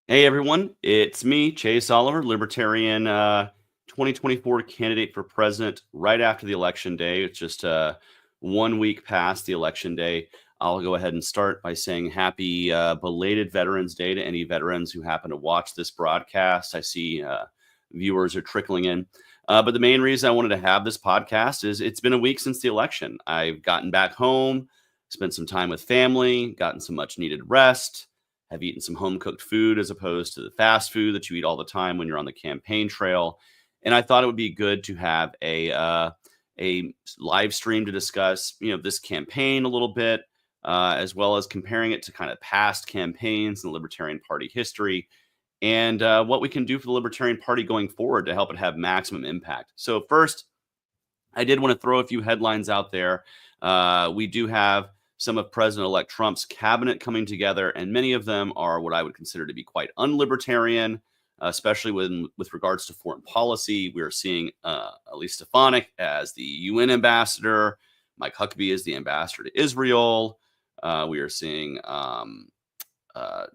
Hey everyone, it's me, Chase Oliver, Libertarian 2024 candidate for president right after the election day. It's just 1 week past the election day. I'll go ahead and start by saying happy belated Veterans Day to any veterans who happen to watch this broadcast. I see viewers are trickling in. But the main reason I wanted to have this podcast is it's been a week since the election. I've gotten back home, spent some time with family, gotten some much needed rest, have eaten some home cooked food as opposed to the fast food that you eat all the time when you're on the campaign trail. And I thought it would be good to have a live stream to discuss, this campaign a little bit, as well as comparing it to kind of past campaigns in the Libertarian Party history and what we can do for the Libertarian Party going forward to help it have maximum impact. So first, I did want to throw a few headlines out there. We do have some of President-elect Trump's cabinet coming together, and many of them are what I would consider to be quite unlibertarian, especially with regards to foreign policy. We are seeing Elise Stefanik as the UN ambassador, Mike Huckabee as the ambassador to Israel. We are seeing uh, uh,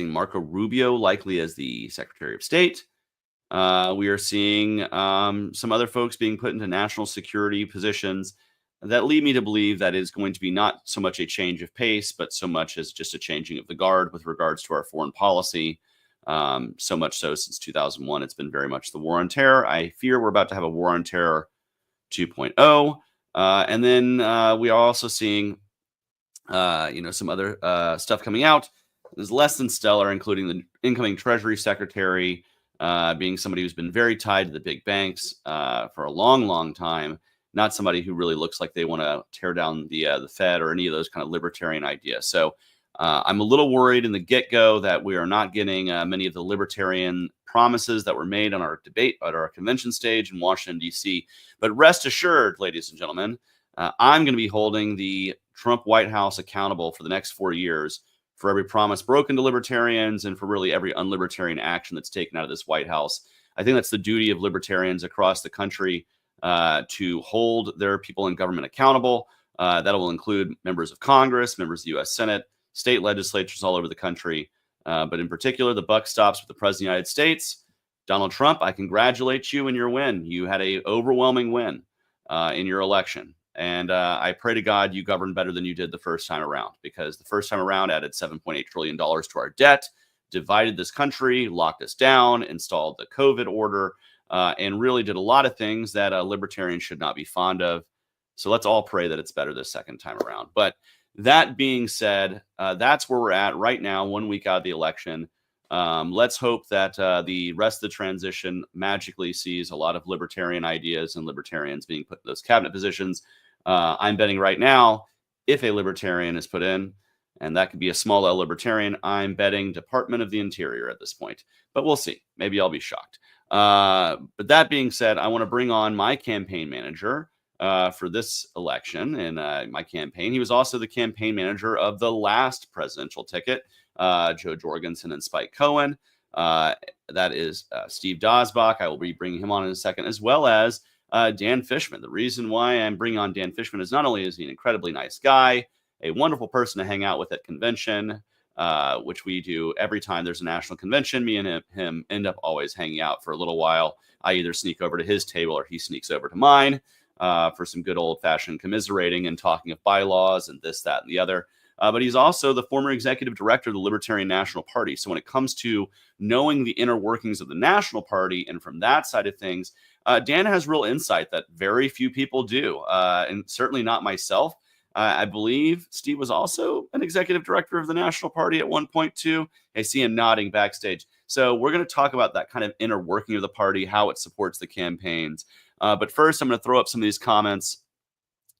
Marco Rubio likely as the Secretary of State. We are seeing some other folks being put into national security positions that lead me to believe that is going to be not so much a change of pace, but so much as just a changing of the guard with regards to our foreign policy. So much so since 2001, it's been very much the war on terror. I fear we're about to have a war on terror 2.0. And then we are also seeing, some other stuff coming out. Is less than stellar, including the incoming Treasury Secretary being somebody who's been very tied to the big banks for a long, long time. Not somebody who really looks like they want to tear down the Fed or any of those kind of libertarian ideas. So I'm a little worried in the get-go that we are not getting many of the libertarian promises that were made on our debate at our convention stage in Washington, D.C. But rest assured, ladies and gentlemen, I'm going to be holding the Trump White House accountable for the next 4 years for every promise broken to libertarians and for really every unlibertarian action that's taken out of this White House. I think that's the duty of libertarians across the country to hold their people in government accountable. That will include members of Congress, members of the U.S. Senate, state legislatures all over the country. But in particular, the buck stops with the President of the United States. Donald Trump, I congratulate you in your win. You had an overwhelming win in your election. And I pray to God you govern better than you did the first time around, because the first time around added $7.8 trillion to our debt, divided this country, locked us down, installed the COVID order, and really did a lot of things that libertarians should not be fond of. So let's all pray that it's better this second time around. But that being said, that's where we're at right now, 1 week out of the election. Let's hope that the rest of the transition magically sees a lot of libertarian ideas and libertarians being put in those cabinet positions. I'm betting right now, if a libertarian is put in, and that could be a small L libertarian, I'm betting Department of the Interior at this point. But we'll see. Maybe I'll be shocked. But that being said, I want to bring on my campaign manager for this election and my campaign. He was also the campaign manager of the last presidential ticket, Joe Jorgensen and Spike Cohen. That is Steve Dosbach. I will be bringing him on in a second, as well as Dan Fishman. The reason why I'm bringing on Dan Fishman is not only is he an incredibly nice guy, a wonderful person to hang out with at convention, which we do every time there's a national convention. Me and him end up always hanging out for a little while. I either sneak over to his table or he sneaks over to mine for some good old-fashioned commiserating and talking of bylaws and this, that, and the other. But he's also the former executive director of the Libertarian National Party. So when it comes to knowing the inner workings of the National Party and from that side of things, Dan has real insight that very few people do, and certainly not myself. I believe Steve was also an executive director of the National Party at one point too. I see him nodding backstage. So we're going to talk about that kind of inner working of the party, how it supports the campaigns. But first, I'm going to throw up some of these comments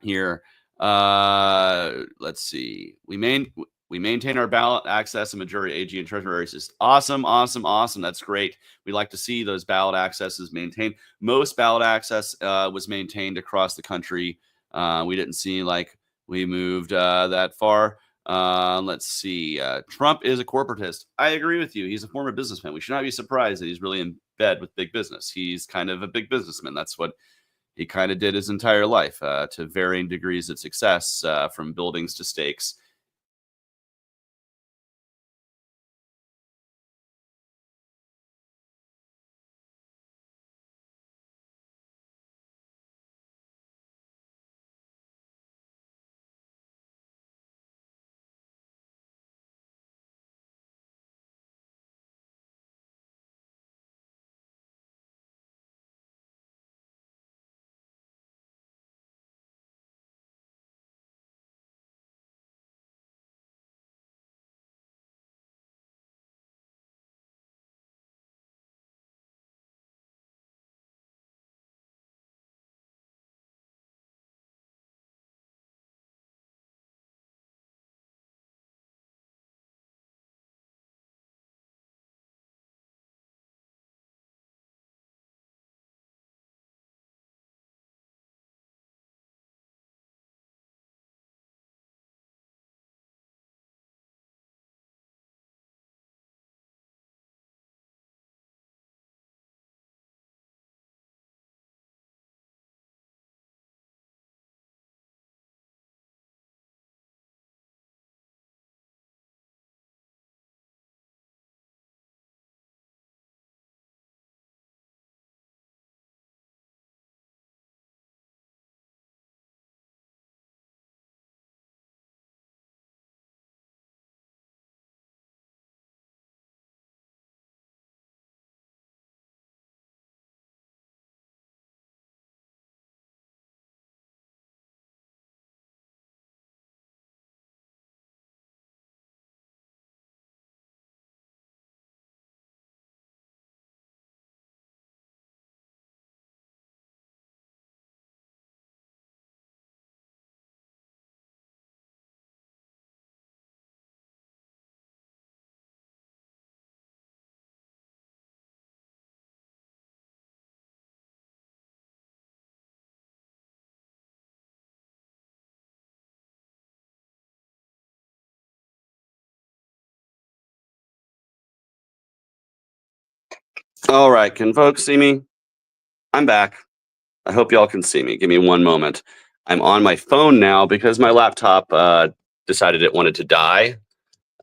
here. Let's see. We maintain our ballot access and majority AG and treasury races. Awesome, awesome, awesome. That's great. We like to see those ballot accesses maintained. Most ballot access was maintained across the country. We didn't see like we moved that far. Let's see. Trump is a corporatist. I agree with you. He's a former businessman. We should not be surprised that he's really in bed with big business. He's kind of a big businessman. That's what he kind of did his entire life to varying degrees of success, from buildings to stakes. All right, can folks see me? I'm back. I hope y'all can see me. Give me one moment. I'm on my phone now because my laptop decided it wanted to die.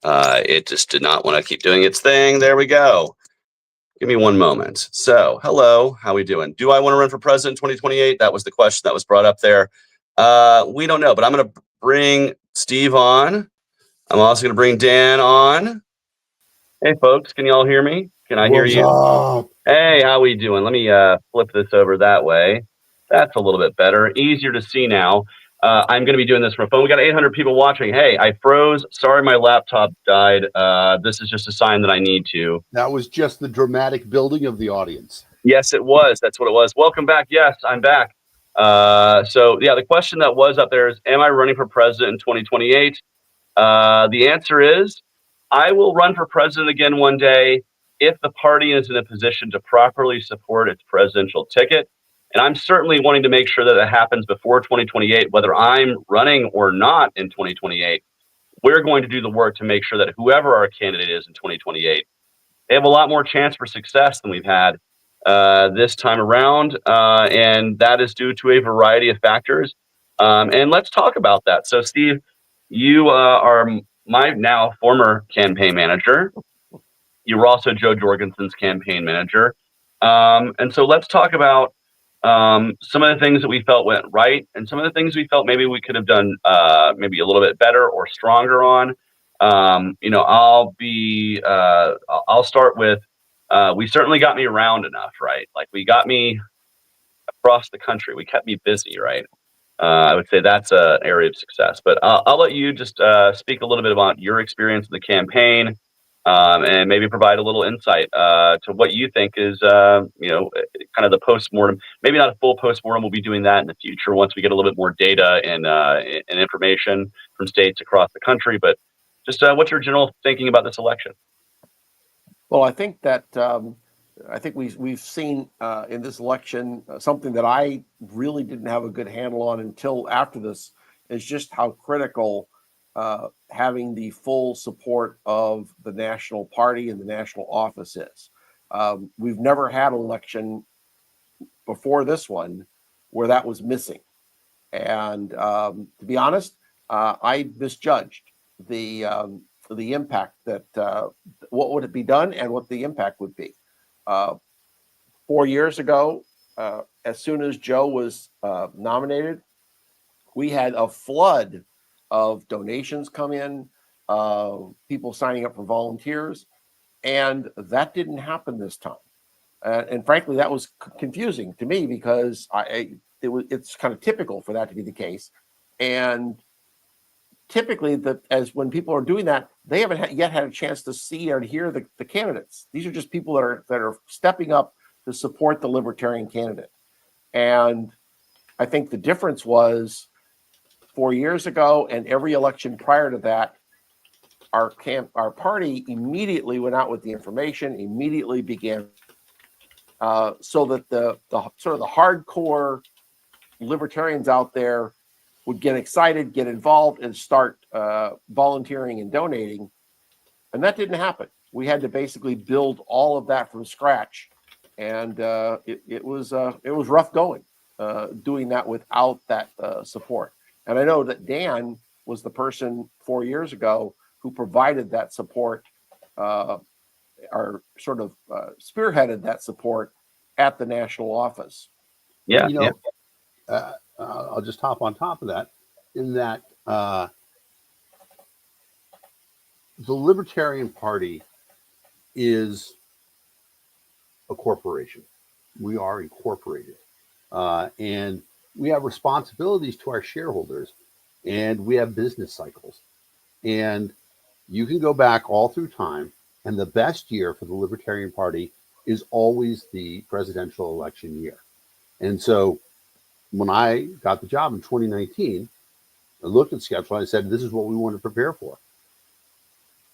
It just did not want to keep doing its thing. There we go. Give me one moment. So, hello, how we doing? Do I want to run for president in 2028? That was the question that was brought up there. We don't know, but I'm going to bring Steve on. I'm also going to bring Dan on. Hey, folks, can y'all hear me? Can I hear you? Up? Hey, how we doing? Let me flip this over that way. That's a little bit better. Easier to see now. I'm going to be doing this from a phone. We got 800 people watching. Hey, I froze. Sorry, my laptop died. This is just a sign that I need to. That was just the dramatic building of the audience. Yes, it was. That's what it was. Welcome back. Yes, I'm back. So, yeah, the question that was up there is, am I running for president in 2028? The answer is, I will run for president again one day if the party is in a position to properly support its presidential ticket. And I'm certainly wanting to make sure that it happens before 2028, whether I'm running or not in 2028. We're going to do the work to make sure that whoever our candidate is in 2028, they have a lot more chance for success than we've had this time around. And that is due to a variety of factors. And let's talk about that. So, Steve, you are my now former campaign manager. You were also Joe Jorgensen's campaign manager. And so let's talk about some of the things that we felt went right and some of the things we felt maybe we could have done maybe a little bit better or stronger on. I'll start with, we certainly got me around enough, right? Like we got me across the country. We kept me busy, right? I would say that's an area of success. But I'll let you just speak a little bit about your experience in the campaign and maybe provide a little insight to what you think is, kind of the postmortem. Maybe not a full postmortem. We'll be doing that in the future once we get a little bit more data and information from states across the country. But just what's your general thinking about this election? Well, I think that we've seen in this election something that I really didn't have a good handle on until after this, is just how critical having the full support of the national party and the national office is. We've never had an election before this one where that was missing. And to be honest, I misjudged the impact that what would it be done and what the impact would be. 4 years ago, as soon as Joe was nominated, we had a flood of donations come in, people signing up for volunteers, and that didn't happen this time. And frankly, that was confusing to me because it's kind of typical for that to be the case. And typically, as when people are doing that, they haven't yet had a chance to see or hear the candidates. These are just people that are stepping up to support the Libertarian candidate. And I think the difference was 4 years ago and every election prior to that, our party immediately went out with the information, immediately began so that the sort of the hardcore libertarians out there would get excited, get involved, and start volunteering and donating. And that didn't happen. We had to basically build all of that from scratch. And it was rough going doing that without that support. And I know that Dan was the person 4 years ago who provided that support, or sort of spearheaded that support at the national office. Yeah, I'll just hop on top of that, in that the Libertarian Party is a corporation. We are incorporated, and we have responsibilities to our shareholders, and we have business cycles. And you can go back all through time, and the best year for the Libertarian Party is always the presidential election year. And so when I got the job in 2019, I looked at the schedule and I said, this is what we want to prepare for.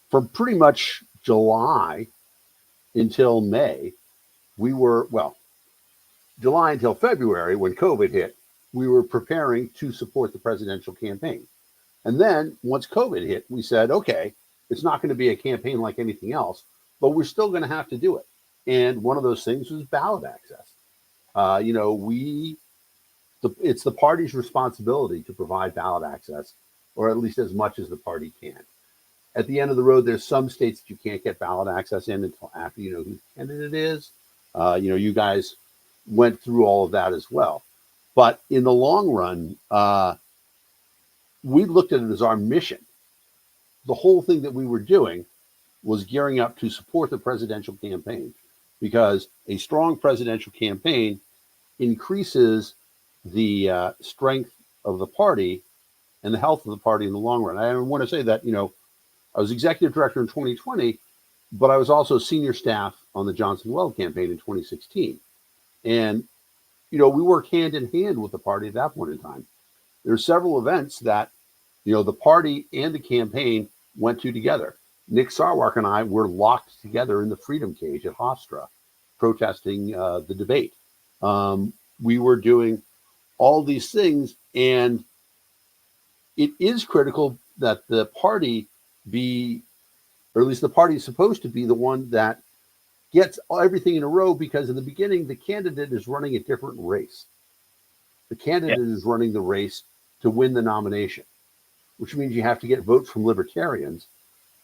From pretty much July until May, July until February, when COVID hit, we were preparing to support the presidential campaign. And then once COVID hit, we said, okay, it's not going to be a campaign like anything else, but we're still going to have to do it. And one of those things was ballot access. It's the party's responsibility to provide ballot access, or at least as much as the party can. At the end of the road, there's some states that you can't get ballot access in until after you know who the candidate is. You guys went through all of that as well. But in the long run, we looked at it as our mission. The whole thing that we were doing was gearing up to support the presidential campaign, because a strong presidential campaign increases the strength of the party and the health of the party in the long run. I want to say that, I was executive director in 2020, but I was also senior staff on the Johnson Weld campaign in 2016. And, we worked hand in hand with the party at that point in time. There are several events that, the party and the campaign went to together. Nick Sarwark and I were locked together in the Freedom Cage at Hofstra, protesting the debate. We were doing all these things, and it is critical that the party be, or at least the party is supposed to be, the one that gets everything in a row, because in the beginning, the candidate is running a different race. The candidate is running the race to win the nomination, which means you have to get votes from libertarians.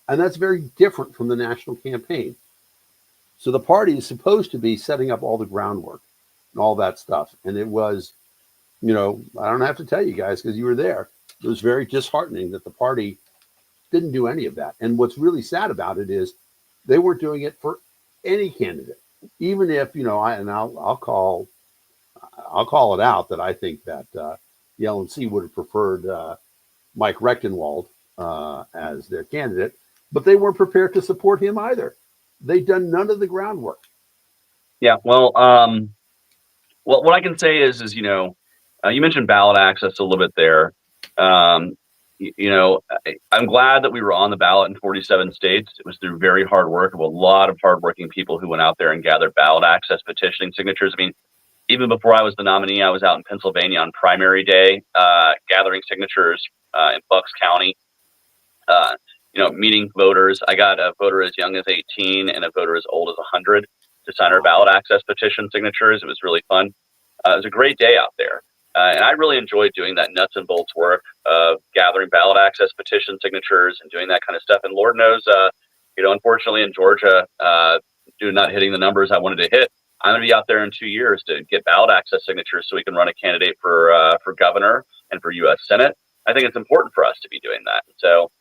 And that's very different from the national campaign. So the party is supposed to be setting up all the groundwork and all that stuff. And it was, I don't have to tell you guys because you were there. It was very disheartening that the party didn't do any of that. And what's really sad about it is they weren't doing it for any candidate, even if, I'll call it out that I think that the LNC would have preferred Mike Rechtenwald as their candidate, but they weren't prepared to support him either. They'd done none of the groundwork. Yeah, well, what I can say is you mentioned ballot access a little bit there. I'm glad that we were on the ballot in 47 states. It was through very hard work of a lot of hardworking people who went out there and gathered ballot access petitioning signatures. I mean, even before I was the nominee, I was out in Pennsylvania on primary day, gathering signatures in Bucks County, meeting voters. I got a voter as young as 18 and a voter as old as 100 to sign our ballot access petition signatures. It was really fun. It was a great day out there. And I really enjoyed doing that nuts and bolts work of gathering ballot access petition signatures and doing that kind of stuff. And Lord knows, unfortunately in Georgia, due to not hitting the numbers I wanted to hit, I'm going to be out there in 2 years to get ballot access signatures so we can run a candidate for governor and for U.S. Senate. I think it's important for us to be doing that. And so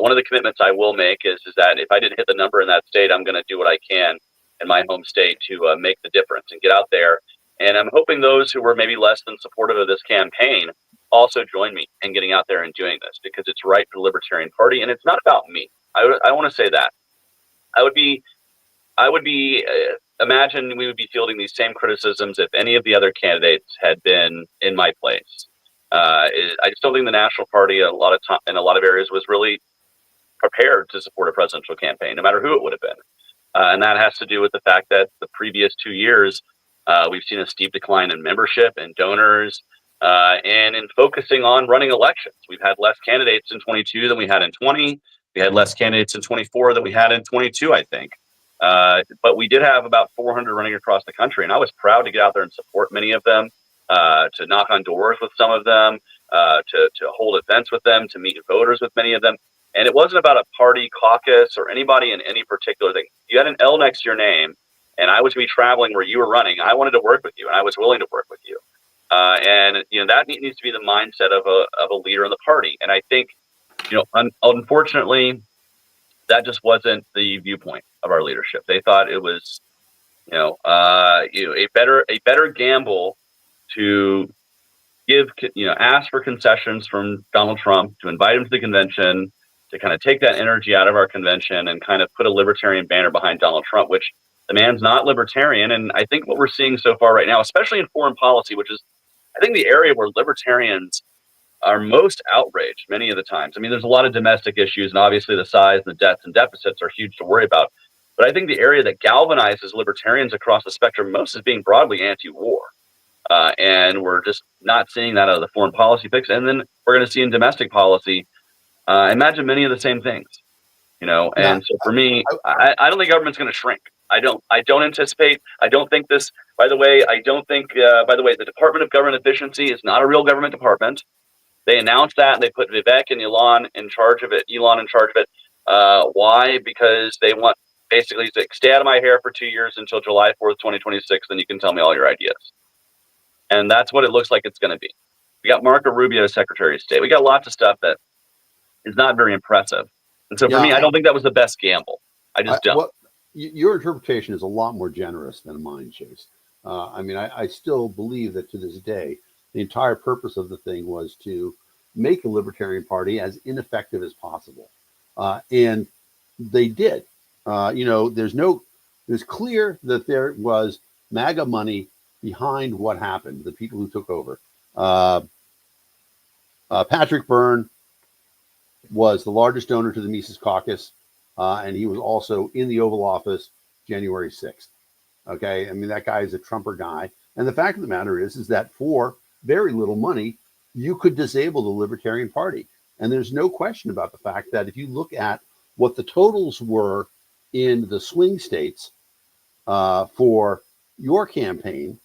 one of the commitments I will make is that if I didn't hit the number in that state, I'm going to do what I can in my home state to make the difference and get out there. And I'm hoping those who were maybe less than supportive of this campaign also join me in getting out there and doing this, because it's right for the Libertarian Party. And it's not about me. I want to say that. I would be imagine we would be fielding these same criticisms if any of the other candidates had been in my place. I just don't think the National Party in a lot of areas was really prepared to support a presidential campaign, no matter who it would have been. And that has to do with the fact that the previous 2 years, we've seen a steep decline in membership and donors, and in focusing on running elections. We've had less candidates in 22 than we had in 20. We had less candidates in 24 than we had in 22, I think. But we did have about 400 running across the country, and I was proud to get out there and support many of them, to knock on doors with some of them, to hold events with them, to meet voters with many of them. And it wasn't about a party caucus or anybody in any particular thing. You had an L next to your name, and I was going to be traveling where you were running. I wanted to work with you, and I was willing to work with you. And that needs to be the mindset of a leader in the party. And I think, unfortunately, that just wasn't the viewpoint of our leadership. They thought it was, a better gamble to ask for concessions from Donald Trump, to invite him to the convention, to kind of take that energy out of our convention and kind of put a libertarian banner behind Donald Trump, which the man's not libertarian. And I think what we're seeing so far right now, especially in foreign policy, which is, I think, the area where libertarians are most outraged many of the times. I mean, there's a lot of domestic issues, and obviously the size and the debts and deficits are huge to worry about. But I think the area that galvanizes libertarians across the spectrum most is being broadly anti-war. And we're just not seeing that out of the foreign policy picks. And then we're going to see in domestic policy, imagine many of the same things, and so for me, I don't think government's going to shrink. I don't anticipate. I don't think this. By the way, I don't think. By the way, the Department of Government Efficiency is not a real government department. They announced that and they put Vivek and Elon in charge of it. Why? Because they want basically to stay out of my hair for 2 years until July 4th, 2026. Then you can tell me all your ideas. And that's what it looks like it's going to be. We got Marco Rubio as Secretary of State. We got lots of stuff that is not very impressive. And so for me, I don't think that was the best gamble. I just don't. Well, your interpretation is a lot more generous than mine, Chase. I mean, I still believe that to this day, the entire purpose of the thing was to make the Libertarian Party as ineffective as possible. And they did. It's clear that there was MAGA money behind what happened, the people who took over. Patrick Byrne was the largest donor to the Mises Caucus, and he was also in the Oval Office January 6th. Okay, I mean, that guy is a Trumper guy. And the fact of the matter is that for very little money, you could disable the Libertarian Party. And there's no question about the fact that if you look at what the totals were in the swing states for your campaign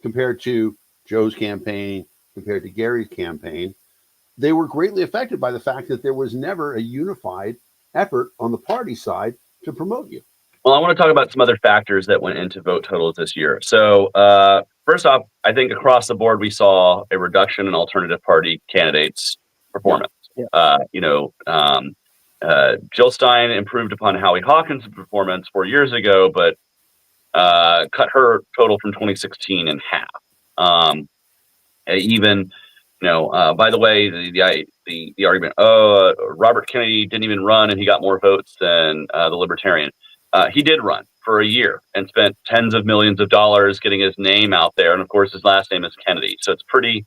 compared to Joe's campaign, compared to Gary's campaign, they were greatly affected by the fact that there was never a unified effort on the party side to promote you. Well, I want to talk about some other factors that went into vote totals this year. So first off, I think across the board, we saw a reduction in alternative party candidates' performance. Yeah. Jill Stein improved upon Howie Hawkins' performance 4 years ago, but cut her total from 2016 in half. By the way, the argument, Robert Kennedy didn't even run and he got more votes than the Libertarian. He did run for a year and spent tens of millions of dollars getting his name out there. And of course, his last name is Kennedy. So it's pretty,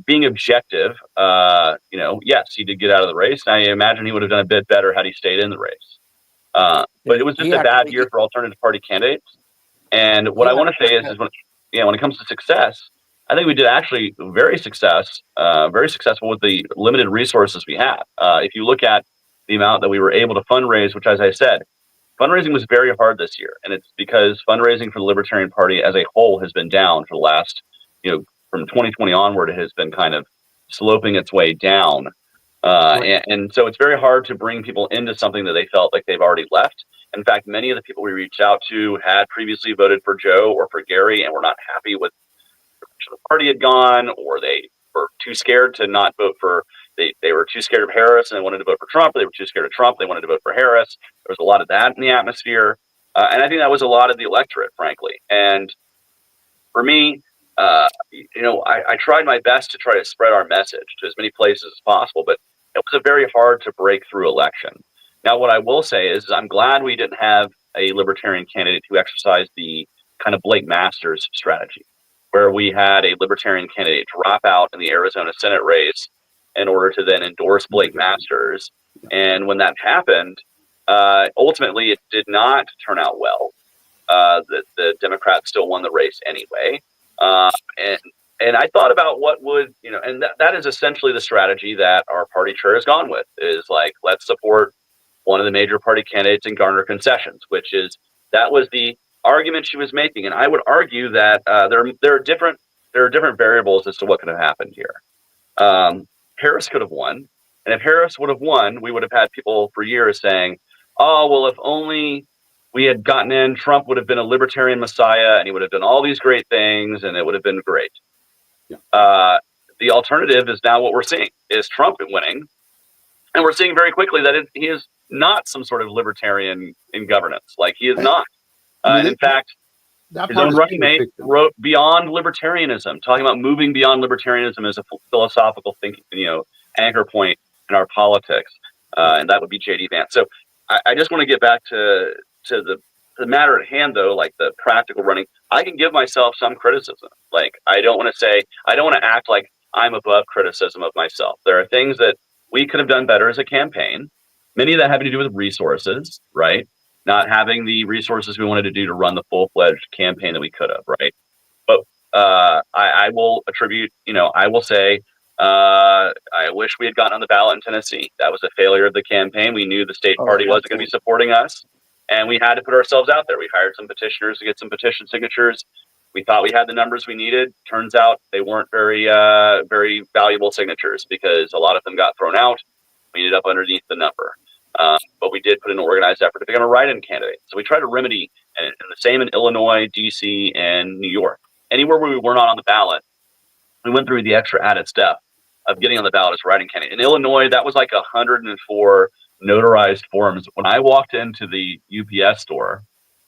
being objective, yes, he did get out of the race. And I imagine he would have done a bit better had he stayed in the race. But it was just a bad year for alternative party candidates. And what I want to say is when it comes to success, I think we did actually very successful with the limited resources we had. If you look at the amount that we were able to fundraise, which, as I said, fundraising was very hard this year. And it's because fundraising for the Libertarian Party as a whole has been down for the last, from 2020 onward, it has been kind of sloping its way down. And so it's very hard to bring people into something that they felt like they've already left. In fact, many of the people we reached out to had previously voted for Joe or for Gary and were not happy with the party had gone, or they were too scared to not vote for, they were too scared of Harris and they wanted to vote for Trump. They were too scared of Trump. They wanted to vote for Harris. There was a lot of that in the atmosphere. And I think that was a lot of the electorate, frankly. And for me, I tried my best to try to spread our message to as many places as possible, but it was a very hard to break through election. Now, what I will say is I'm glad we didn't have a Libertarian candidate who exercised the kind of Blake Masters strategy, where we had a Libertarian candidate drop out in the Arizona Senate race in order to then endorse Blake Masters. And when that happened, ultimately it did not turn out well. The Democrats still won the race anyway. And I thought about what would, and that is essentially the strategy that our party chair has gone with, is like, let's support one of the major party candidates and garner concessions, that was the argument she was making. And I would argue that there are different variables as to what could have happened here. Harris could have won. And if Harris would have won, we would have had people for years saying, oh, well, if only we had gotten in, Trump would have been a libertarian messiah and he would have done all these great things and it would have been great. Yeah. The alternative is now what we're seeing is Trump winning. And we're seeing very quickly that he is not some sort of libertarian in governance. Like, he is not. In fact, his own running mate wrote Beyond Libertarianism, talking about moving beyond libertarianism as a philosophical thinking, anchor point in our politics. And that would be J.D. Vance. So I just want to get back to the matter at hand, though, like the practical running. I can give myself some criticism. Like, I don't want to act like I'm above criticism of myself. There are things that we could have done better as a campaign. Many of that having to do with resources, right? Not having the resources we wanted to do to run the full-fledged campaign that we could have, right? But I will attribute, I will say, I wish we had gotten on the ballot in Tennessee. That was a failure of the campaign. We knew the state party wasn't going to be supporting us. And we had to put ourselves out there. We hired some petitioners to get some petition signatures. We thought we had the numbers we needed. Turns out they weren't very valuable signatures because a lot of them got thrown out. We ended up underneath the number. But we did put in an organized effort to pick on a write-in candidate. So we tried to remedy, and the same in Illinois, D.C., and New York. Anywhere where we were not on the ballot, we went through the extra added step of getting on the ballot as a write-in candidate. In Illinois, that was like 104 notarized forms. When I walked into the UPS store,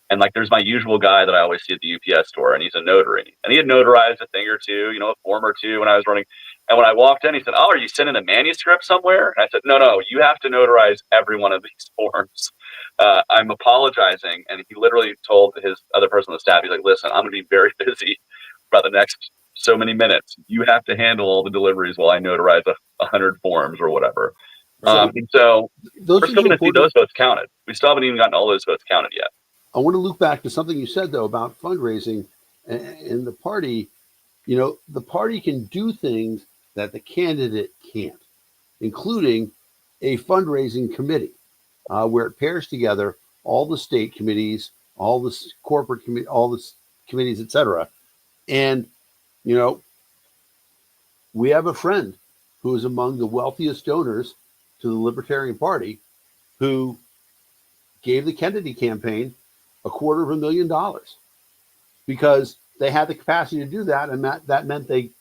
and like there's my usual guy that I always see at the UPS store, and he's a notary. And he had notarized a thing or two, a form or two when I was running. And when I walked in, he said, "Oh, are you sending a manuscript somewhere?" And I said, No, you have to notarize every one of these forms. I'm apologizing. And he literally told his other person on the staff, he's like, "Listen, I'm going to be very busy for the next so many minutes. You have to handle all the deliveries while I notarize 100 forms or whatever." And so we're still going to see those votes counted. We still haven't even gotten all those votes counted yet. I want to loop back to something you said, though, about fundraising and the party. The party can do things that the candidate can't, including a fundraising committee where it pairs together all the state committees, all the corporate committee, all the committees, etc. And, we have a friend who is among the wealthiest donors to the Libertarian Party who gave the Kennedy campaign $250,000 because they had the capacity to do that. And that meant they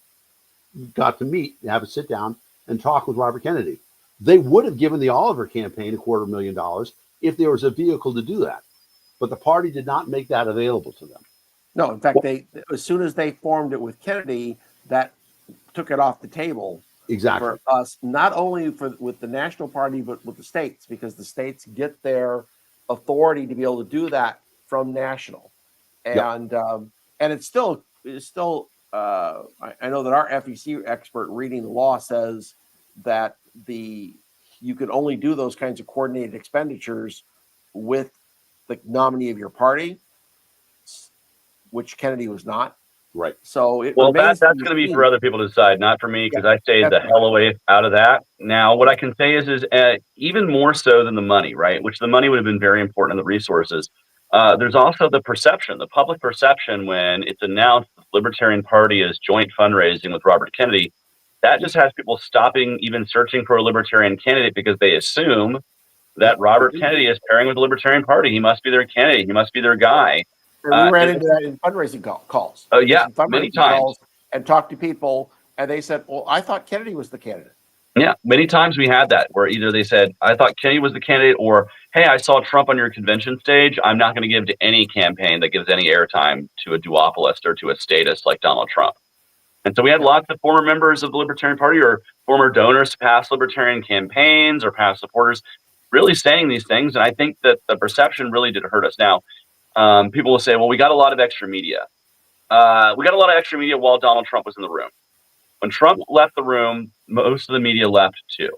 got to meet, have a sit down and talk with Robert Kennedy. They would have given the Oliver campaign $250,000 if there was a vehicle to do that. But the party did not make that available to them. No, in fact, as soon as they formed it with Kennedy, that took it off the table. Exactly. For us, not only with the national party, but with the states, because the states get their authority to be able to do that from national. And and it's still I know that our FEC expert reading the law says that you can only do those kinds of coordinated expenditures with the nominee of your party, which Kennedy was not. Right. So that's going to be for other people to decide, not for me, because I stayed the hell away out of that. Now, what I can say is even more so than the money, right? Which the money would have been very important in the resources. There's also the perception, the public perception when it's announced the Libertarian Party is joint fundraising with Robert Kennedy. That just has people stopping even searching for a Libertarian candidate because they assume that Robert Kennedy is pairing with the Libertarian Party. He must be their candidate. He must be their guy. We ran into that in fundraising calls. Oh, yeah, many times. And talked to people, and they said, "Well, I thought Kennedy was the candidate." Yeah, many times we had that where either they said, "I thought Kennedy was the candidate," or, "Hey, I saw Trump on your convention stage. I'm not going to give to any campaign that gives any airtime to a duopolist or to a statist like Donald Trump." And so we had lots of former members of the Libertarian Party or former donors to past Libertarian campaigns or past supporters really saying these things. And I think that the perception really did hurt us. Now, people will say, "Well, we got a lot of extra media." We got a lot of extra media while Donald Trump was in the room. When Trump left the room, most of the media left too.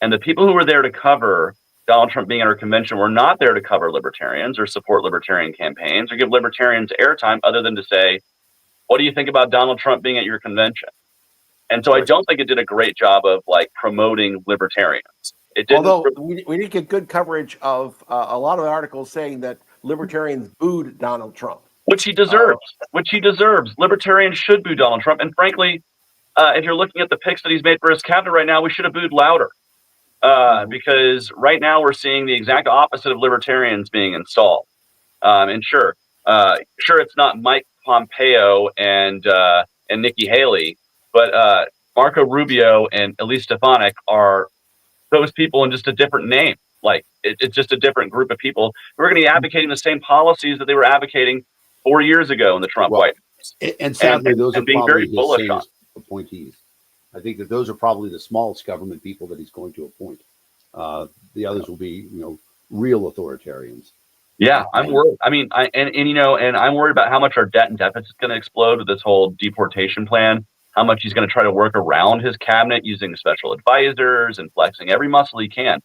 And the people who were there to cover Donald Trump being at our convention were not there to cover libertarians or support libertarian campaigns or give libertarians airtime other than to say, "What do you think about Donald Trump being at your convention?" And so I don't think it did a great job of promoting libertarians. It didn't. Although we did get good coverage of a lot of articles saying that libertarians booed Donald Trump. Which he deserves. Libertarians should boo Donald Trump. And frankly, if you're looking at the picks that he's made for his cabinet right now, we should have booed louder. Because right now we're seeing the exact opposite of libertarians being installed. And sure, it's not Mike Pompeo and Nikki Haley, but Marco Rubio and Elise Stefanik are those people in just a different name. It's just a different group of people who are going to be advocating the same policies that they were advocating 4 years ago in the Trump White House. And sadly, those are being probably very bullish his on appointees. I think that those are probably the smallest government people that he's going to appoint. The others will be, real authoritarians. Yeah, I'm worried. I mean, and I'm worried about how much our debt and deficit is going to explode with this whole deportation plan. How much he's going to try to work around his cabinet using special advisors and flexing every muscle he can.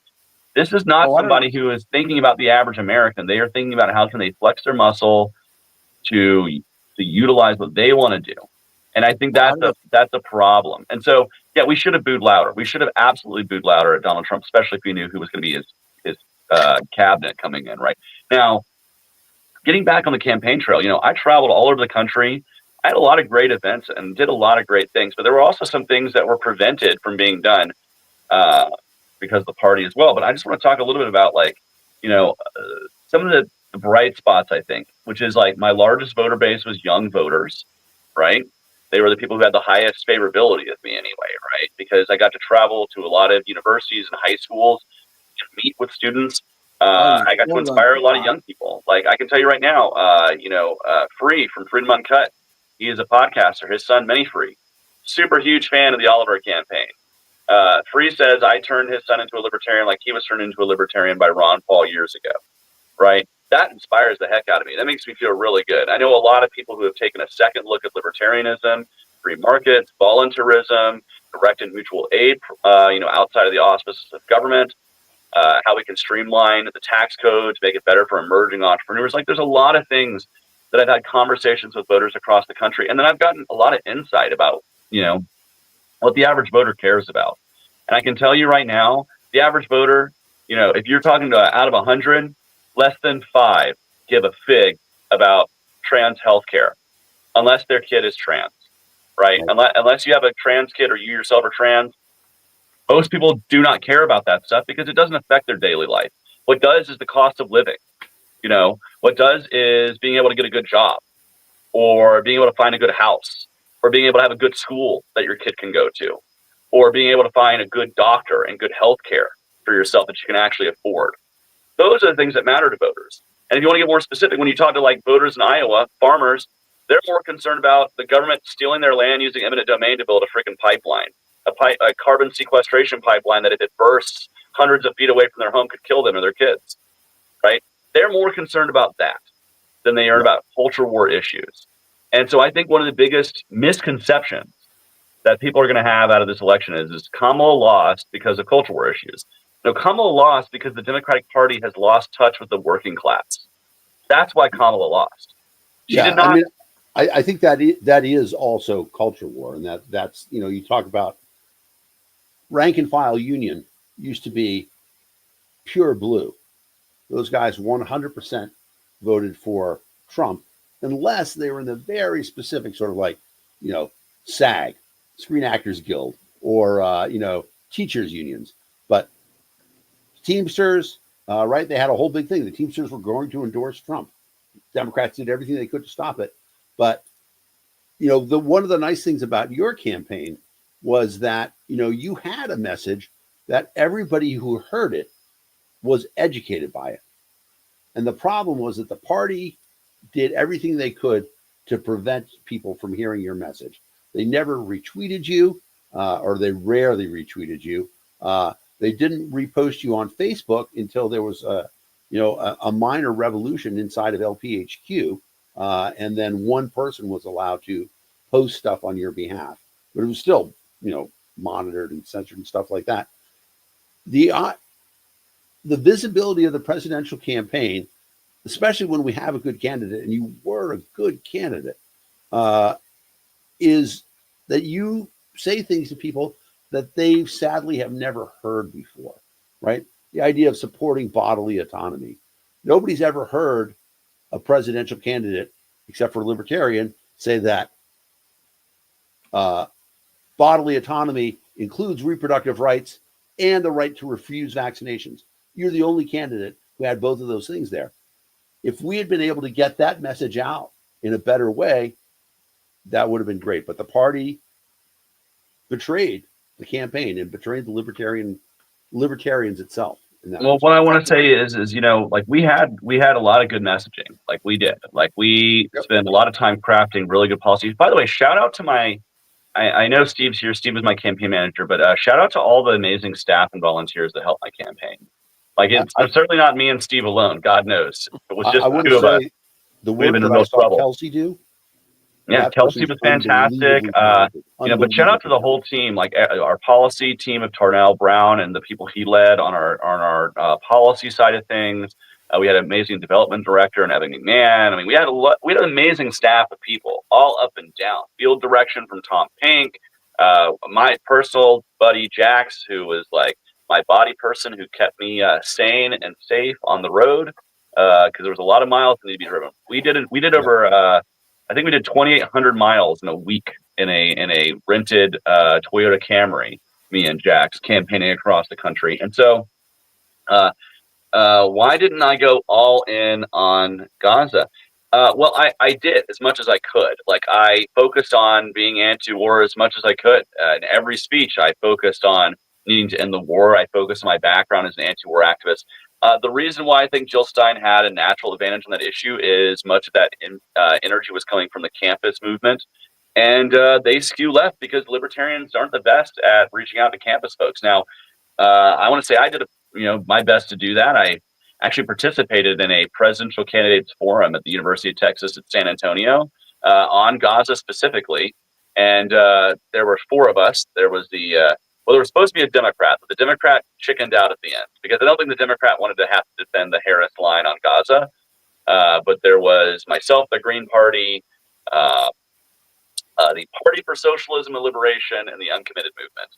This is not somebody who is thinking about the average American. They are thinking about how can they flex their muscle to utilize what they want to do. And I think that's a problem. And so, yeah, we should have booed louder. We should have absolutely booed louder at Donald Trump, especially if we knew who was going to be his cabinet coming in right now. Getting back on the campaign trail, I traveled all over the country. I had a lot of great events and did a lot of great things, but there were also some things that were prevented from being done because of the party as well. But I just want to talk a little bit about some of the bright spots, I think, which is like my largest voter base was young voters, right? They were the people who had the highest favorability of me anyway, right? Because I got to travel to a lot of universities and high schools to meet with students. I got to inspire a lot of young people. Like I can tell you right now, Free from Freedom Uncut, he is a podcaster. His son, Many Free, super huge fan of the Oliver campaign. Free says I turned his son into a libertarian like he was turned into a libertarian by Ron Paul years ago, right? That inspires the heck out of me. That makes me feel really good. I know a lot of people who have taken a second look at libertarianism, free markets, voluntarism, direct and mutual aid, outside of the auspices of government, how we can streamline the tax code to make it better for emerging entrepreneurs. Like there's a lot of things that I've had conversations with voters across the country. And then I've gotten a lot of insight about, what the average voter cares about. And I can tell you right now, the average voter, if you're talking to out of 100, less than 5 give a fig about trans healthcare, unless their kid is trans, right? Unless you have a trans kid or you yourself are trans, most people do not care about that stuff because it doesn't affect their daily life. What does is the cost of living. What does is being able to get a good job or being able to find a good house or being able to have a good school that your kid can go to or being able to find a good doctor and good health care for yourself that you can actually afford. Those are the things that matter to voters. And if you want to get more specific, when you talk to like voters in Iowa, farmers, they're more concerned about the government stealing their land using eminent domain to build a freaking pipeline, a carbon sequestration pipeline that if it bursts hundreds of feet away from their home could kill them or their kids, right? They're more concerned about that than they are about culture war issues. And so I think one of the biggest misconceptions that people are going to have out of this election is Kamala lost because of culture war issues. No, Kamala lost because the Democratic Party has lost touch with the working class. That's why Kamala lost. She did not. I think that is also culture war, and that's you talk about rank and file union used to be pure blue. Those guys 100% voted for Trump, unless they were in the very specific sort of like SAG, Screen Actors Guild, or teachers unions, but Teamsters, right? They had a whole big thing. The Teamsters were going to endorse Trump. Democrats did everything they could to stop it. But, one of the nice things about your campaign was that, you had a message that everybody who heard it was educated by it. And the problem was that the party did everything they could to prevent people from hearing your message. They never retweeted you, or they rarely retweeted you. They didn't repost you on Facebook until there was a minor revolution inside of LPHQ, and then one person was allowed to post stuff on your behalf, but it was still monitored and censored and stuff like that. The visibility of the presidential campaign, especially when we have a good candidate, and you were a good candidate, is that you say things to people that they sadly have never heard before, right? The idea of supporting bodily autonomy. Nobody's ever heard a presidential candidate, except for a libertarian, say that bodily autonomy includes reproductive rights and the right to refuse vaccinations. You're the only candidate who had both of those things there. If we had been able to get that message out in a better way, that would have been great. But the party betrayed the campaign and betrayed the libertarians itself. Well, what I want to say is like we had a lot of good messaging. Like we did. Like we spent a lot of time crafting really good policies. By the way, shout out to I know Steve's here. Steve is my campaign manager, but shout out to all the amazing staff and volunteers that helped my campaign. Like it's certainly not me and Steve alone. God knows. It was just the two of us. The work that I saw Kelsey do. Yeah, Kelsey was fantastic. But shout out to the whole team, like our policy team of Tarnell Brown and the people he led on our policy side of things. We had an amazing development director and Evan McMahon. I mean, we had an amazing staff of people, all up and down. Field direction from Tom Pink, my personal buddy Jax, who was like my body person who kept me sane and safe on the road, because there was a lot of miles that need to be driven. We did over I think we did 2,800 miles in a week in a rented Toyota Camry, me and Jax, campaigning across the country. And so why didn't I go all in on Gaza? Well, I did as much as I could. Like, I focused on being anti-war as much as I could. In every speech, I focused on needing to end the war. I focused on my background as an anti-war activist. The reason why I think Jill Stein had a natural advantage on that issue is much of that energy was coming from the campus movement. And they skew left because libertarians aren't the best at reaching out to campus folks. Now, I want to say I did my best to do that. I actually participated in a presidential candidates forum at the University of Texas at San Antonio on Gaza specifically. And there were 4 of us. There was there was supposed to be a Democrat, but the Democrat chickened out at the end because I don't think the Democrat wanted to have to defend the Harris line on Gaza. But there was myself, the Green Party, the Party for Socialism and Liberation, and the Uncommitted Movement.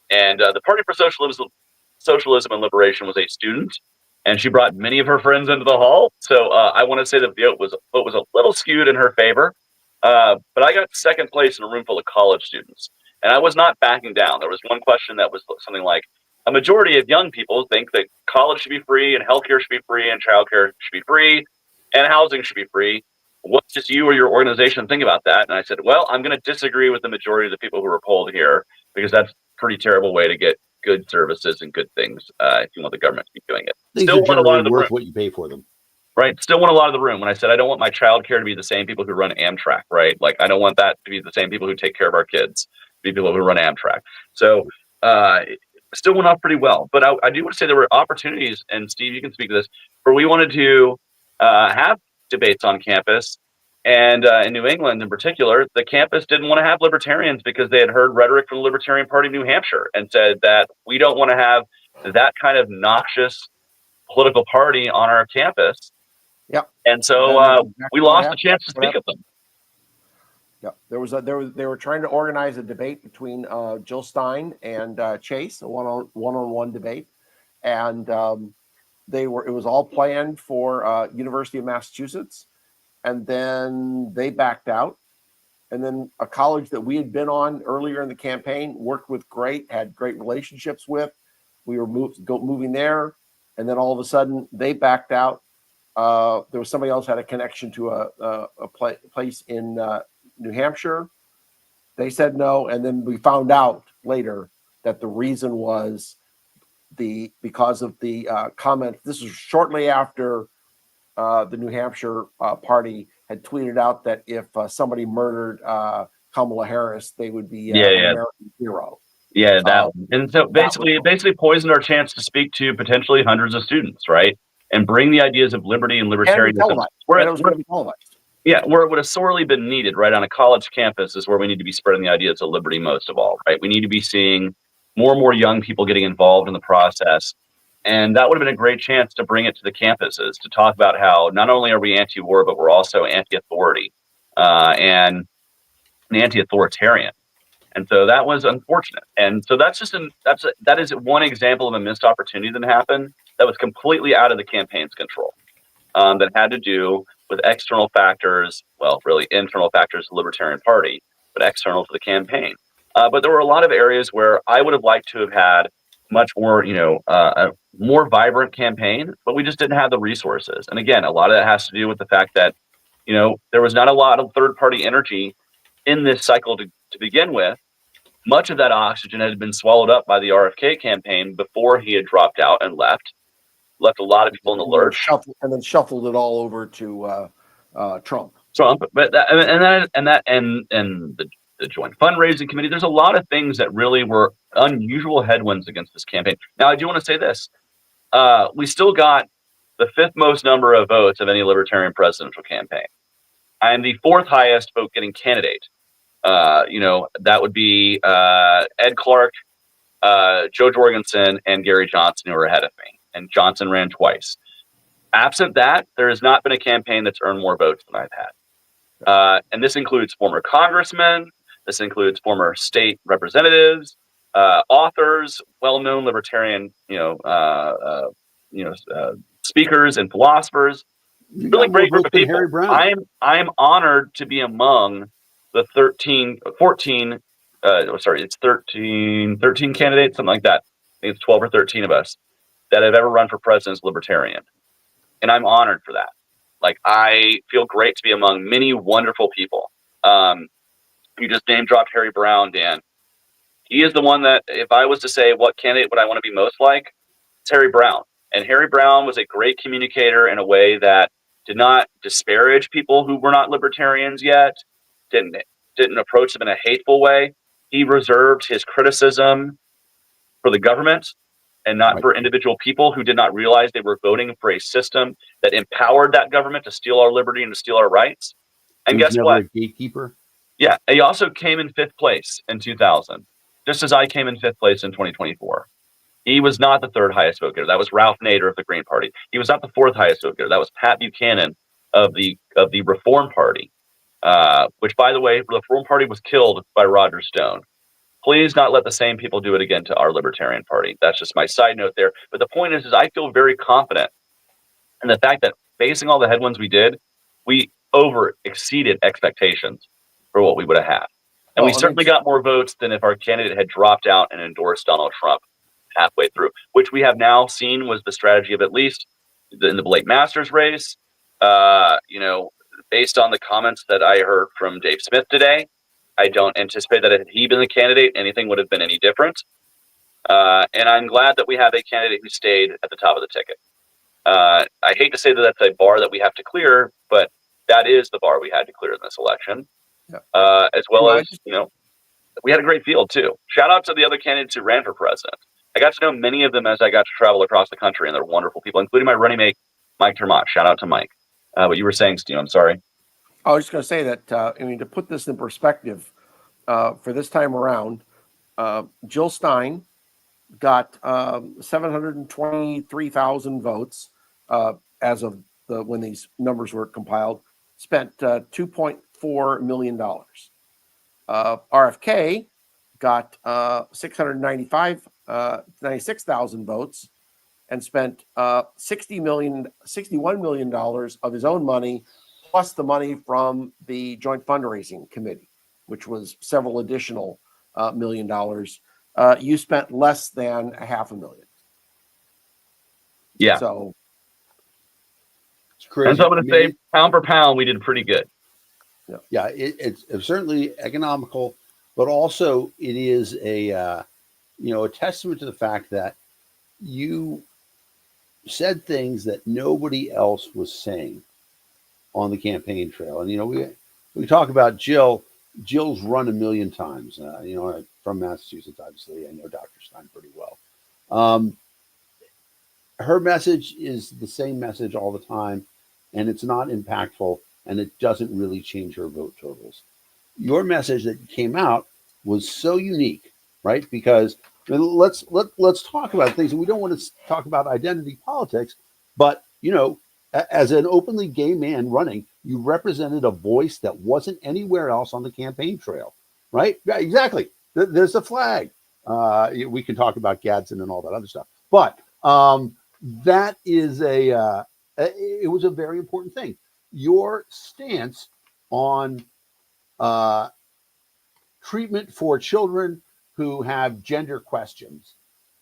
And the Party for Socialism and Liberation was a student, and she brought many of her friends into the hall. So I want to say the vote was a little skewed in her favor. But I got second place in a room full of college students, and I was not backing down. There was one question that was something like, a majority of young people think that college should be free, and healthcare should be free, and childcare should be free, and housing should be free. What does you or your organization think about that? And I said, well, I'm going to disagree with the majority of the people who were polled here, because that's a pretty terrible way to get good services and good things if you want the government to be doing it. Things Still are want a lot of generally the worth room, what you pay for them. right? Still want a lot of the room. When I said I don't want my child care to be the same people who run Amtrak, right? Like, I don't want that to be the same people who take care of our kids, be people who run Amtrak. So still went off pretty well. But I do want to say there were opportunities, and Steve, you can speak to this, where we wanted to have debates on campus. And in New England in particular, the campus didn't want to have libertarians because they had heard rhetoric from the Libertarian Party of New Hampshire and said that we don't want to have that kind of noxious political party on our campus. Yep. And so we lost the chance to speak of them. Yeah, they were trying to organize a debate between Jill Stein and Chase, a one-on-one debate, and it was all planned for University of Massachusetts, and then they backed out. And then a college that we had been on earlier in the campaign, worked with had great relationships with. We were moving there, and then all of a sudden they backed out. There was somebody else had a connection to a place in New Hampshire. They said no, and then we found out later that the reason was because of the comment. This was shortly after the New Hampshire party had tweeted out that if somebody murdered Kamala Harris, they would be an American hero. Yeah, that and so it basically poisoned our chance to speak to potentially hundreds of students, right? And bring the ideas of liberty and libertarianism. Where it was going to be televised. Yeah, where it would have sorely been needed, right, on a college campus is where we need to be spreading the ideas of liberty most of all, right? We need to be seeing more and more young people getting involved in the process. And that would have been a great chance to bring it to the campuses, to talk about how not only are we anti-war, but we're also anti-authority and anti-authoritarian. And so that was unfortunate. And so that is one example of a missed opportunity that happened that was completely out of the campaign's control, that had to do with external factors, well, really internal factors of the Libertarian Party, but external to the campaign. But there were a lot of areas where I would have liked to have had much more, a more vibrant campaign, but we just didn't have the resources. And again, a lot of that has to do with the fact that, there was not a lot of third-party energy in this cycle to begin with. Much of that oxygen had been swallowed up by the RFK campaign before he had dropped out and left a lot of people in the lurch, and then shuffled it all over to Trump. But the joint fundraising committee. There's a lot of things that really were unusual headwinds against this campaign. Now, I do want to say this: we still got the 5th most number of votes of any Libertarian presidential campaign. I am the 4th highest vote-getting candidate. That would be Ed Clark, Joe Jorgensen, and Gary Johnson, who are ahead of me. And Johnson ran twice. Absent that, there has not been a campaign that's earned more votes than I've had. And this includes former congressmen. This includes former state representatives. authors, well-known libertarian, speakers and philosophers. You Really got more great group votes of than people. Harry Brown. I'm honored to be among the 14, it's 13 candidates, something like that. I think it's 12 or 13 of us that have ever run for president as libertarian. And I'm honored for that. Like, I feel great to be among many wonderful people. You just name dropped Harry Brown, Dan. He is the one that, if I was to say what candidate would I want to be most like, it's Harry Brown. And Harry Brown was a great communicator in a way that did not disparage people who were not libertarians yet, didn't approach them in a hateful way. He reserved his criticism for the government and not for individual people who did not realize they were voting for a system that empowered that government to steal our liberty and to steal our rights. And He was guess never what? a gatekeeper. Yeah, he also came in 5th place in 2000, just as I came in 5th place in 2024. He was not the 3rd highest vote getter. That was Ralph Nader of the Green Party. He was not the 4th highest vote getter. That was Pat Buchanan of the Reform Party, which, by the way, the Reform Party was killed by Roger Stone. Please not let the same people do it again to our Libertarian Party. That's just my side note there. But the point is I feel very confident in the fact that facing all the headwinds we did, we over exceeded expectations for what we would have had. And we certainly got more votes than if our candidate had dropped out and endorsed Donald Trump halfway through, which we have now seen was the strategy of at least in the Blake Masters race. Based on the comments that I heard from Dave Smith today, I don't anticipate that had he been the candidate, anything would have been any different. And I'm glad that we have a candidate who stayed at the top of the ticket. I hate to say that that's a bar that we have to clear, but that is the bar we had to clear in this election. Yeah. As well as, we had a great field too. Shout out to the other candidates who ran for president. I got to know many of them as I got to travel across the country, and they're wonderful people, including my running mate, Mike Termott. Shout out to Mike. What you were saying, Steve, I'm sorry. I was just going to say that, to put this in perspective, for this time around, Jill Stein got 723,000 votes as of when these numbers were compiled, spent $2.4 million. RFK got 96,000 votes and spent $61 million of his own money, plus the money from the joint fundraising committee, which was several additional $1 million. You spent less than $500,000. Yeah. So it's crazy. And so I'm going to say, pound for pound, we did pretty good. Yeah, it's certainly economical, but also it is a testament to the fact that you said things that nobody else was saying on the campaign trail. And we talk about Jill. Jill's run a million times. From Massachusetts, obviously, I know Dr. Stein pretty well. Her message is the same message all the time, and it's not impactful, and it doesn't really change her vote totals. Your message that came out was so unique, right? Because let's talk about things, and we don't want to talk about identity politics, but as an openly gay man running, you represented a voice that wasn't anywhere else on the campaign trail, right? Yeah, exactly. There's a flag. We can talk about Gadsden and all that other stuff, but that is it was a very important thing. Your stance on treatment for children who have gender questions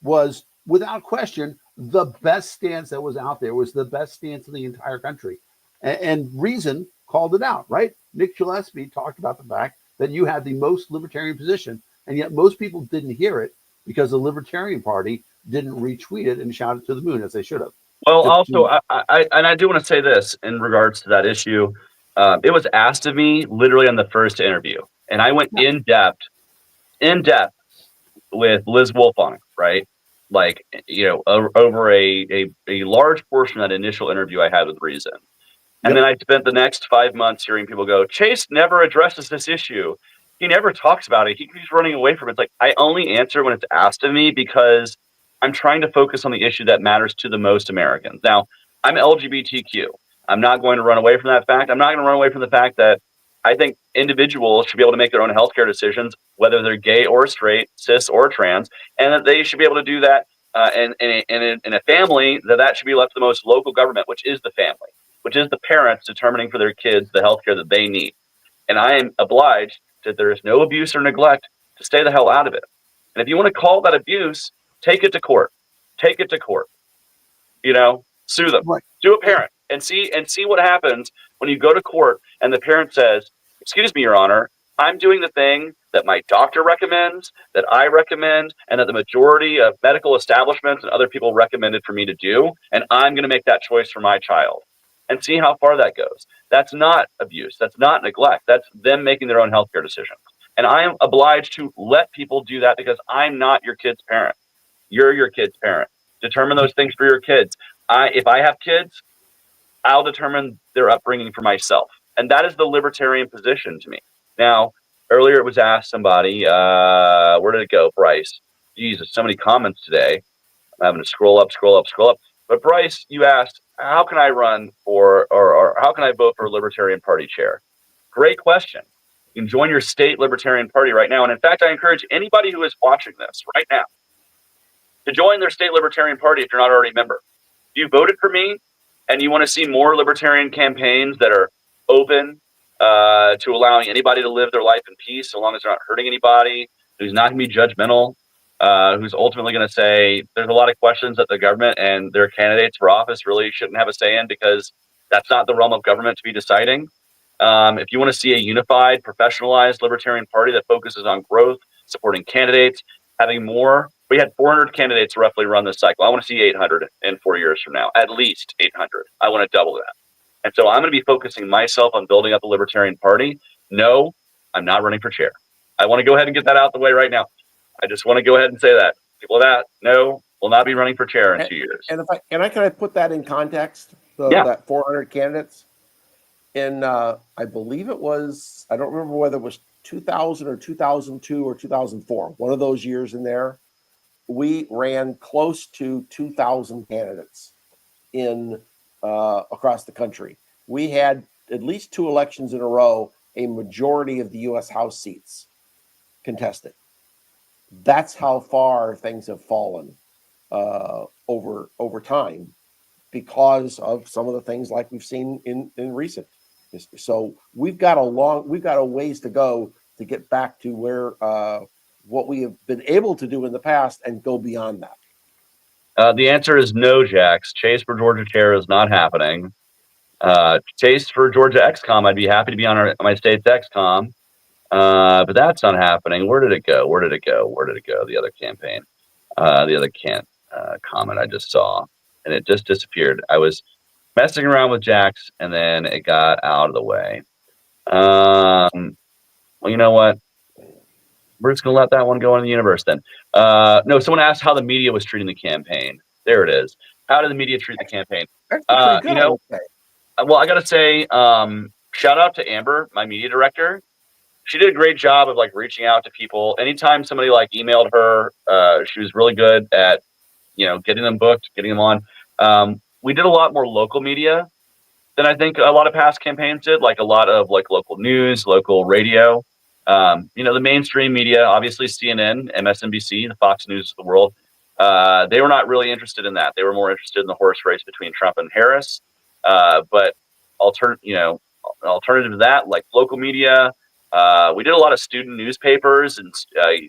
was, without question, the best stance that was out there. Was the best stance in the entire country. And Reason called it out, right? Nick Gillespie talked about the fact that you had the most libertarian position, and yet most people didn't hear it because the Libertarian Party didn't retweet it and shout it to the moon as they should have. Well, also, I do want to say this in regards to that issue. It was asked of me literally on the first interview, and I went in depth with Liz Wolf on it, right? Like, over a large portion of that initial interview I had with Reason. And then I spent the next 5 months hearing people go, Chase never addresses this issue. He never talks about it. He keeps running away from it. It's like, I only answer when it's asked of me because I'm trying to focus on the issue that matters to the most Americans. Now, I'm LGBTQ. I'm not going to run away from that fact. I'm not going to run away from the fact that I think individuals should be able to make their own healthcare decisions, whether they're gay or straight, cis or trans, and that they should be able to do that. And in a family, that should be left to the most local government, which is the family, which is the parents determining for their kids the healthcare that they need. And I am obliged that there is no abuse or neglect to stay the hell out of it. And if you want to call that abuse, take it to court. Take it to court. Sue them. Right. Sue a parent and see what happens when you go to court and the parent says, "Excuse me, Your Honor, I'm doing the thing that my doctor recommends, that I recommend, and that the majority of medical establishments and other people recommended for me to do, and I'm going to make that choice for my child." And see how far that goes. That's not abuse. That's not neglect. That's them making their own healthcare decisions. And I am obliged to let people do that because I'm not your kid's parent. You're your kid's parent. Determine those things for your kids. If I have kids, I'll determine their upbringing for myself. And that is the libertarian position to me. Now, earlier it was asked somebody, where did it go? Bryce. Jesus, so many comments today. I'm having to scroll up. But Bryce, you asked, how can I run for, or how can I vote for a Libertarian Party chair? Great question. You can join your state Libertarian Party right now. And in fact, I encourage anybody who is watching this right now to join their state Libertarian Party if you're not already a member. If you voted for me and you want to see more Libertarian campaigns that are open to allowing anybody to live their life in peace so long as they're not hurting anybody, who's not going to be judgmental, who's ultimately going to say there's a lot of questions that the government and their candidates for office really shouldn't have a say in because that's not the realm of government to be deciding. If you want to see a unified, professionalized Libertarian Party that focuses on growth, supporting candidates, having more, we had 400 candidates roughly run this cycle. I want to see 800 in 4 years from now, at least 800. I want to double that. And so I'm going to be focusing myself on building up a Libertarian Party. No, I'm not running for chair. I want to go ahead and get that out the way right now. I just want to go ahead and say that. People that no, will not be running for chair in 2 years. And can I put that in context? That 400 candidates in I believe it was, I don't remember whether it was 2000 or 2002 or 2004, one of those years in there. We ran close to 2,000 candidates in across the country. We had at least 2 elections in a row, a majority of the U.S. House seats contested. That's how far things have fallen over time because of some of the things like we've seen in recent history. So we've got a ways to go to get back to where what we have been able to do in the past and go beyond that. The answer is no, Jax. Chase for Georgia chair is not happening. Chase for Georgia XCOM, I'd be happy to be on my state's XCOM. But that's not happening. Where did it go? The other campaign, comment I just saw, and it just disappeared. I was messing around with Jax, and then it got out of the way. Well, you know what? We're just gonna let that one go in the universe then. No, someone asked how the media was treating the campaign. There it is. How did the media treat the campaign? Well, I gotta say, shout out to Amber, my media director. She did a great job of reaching out to people. Anytime somebody emailed her, she was really good at, getting them booked, getting them on. We did a lot more local media than I think a lot of past campaigns did, a lot of local news, local radio. The mainstream media, obviously CNN, MSNBC, the Fox News of the world, they were not really interested in that. They were more interested in the horse race between Trump and Harris. But alternative to that, local media, we did a lot of student newspapers and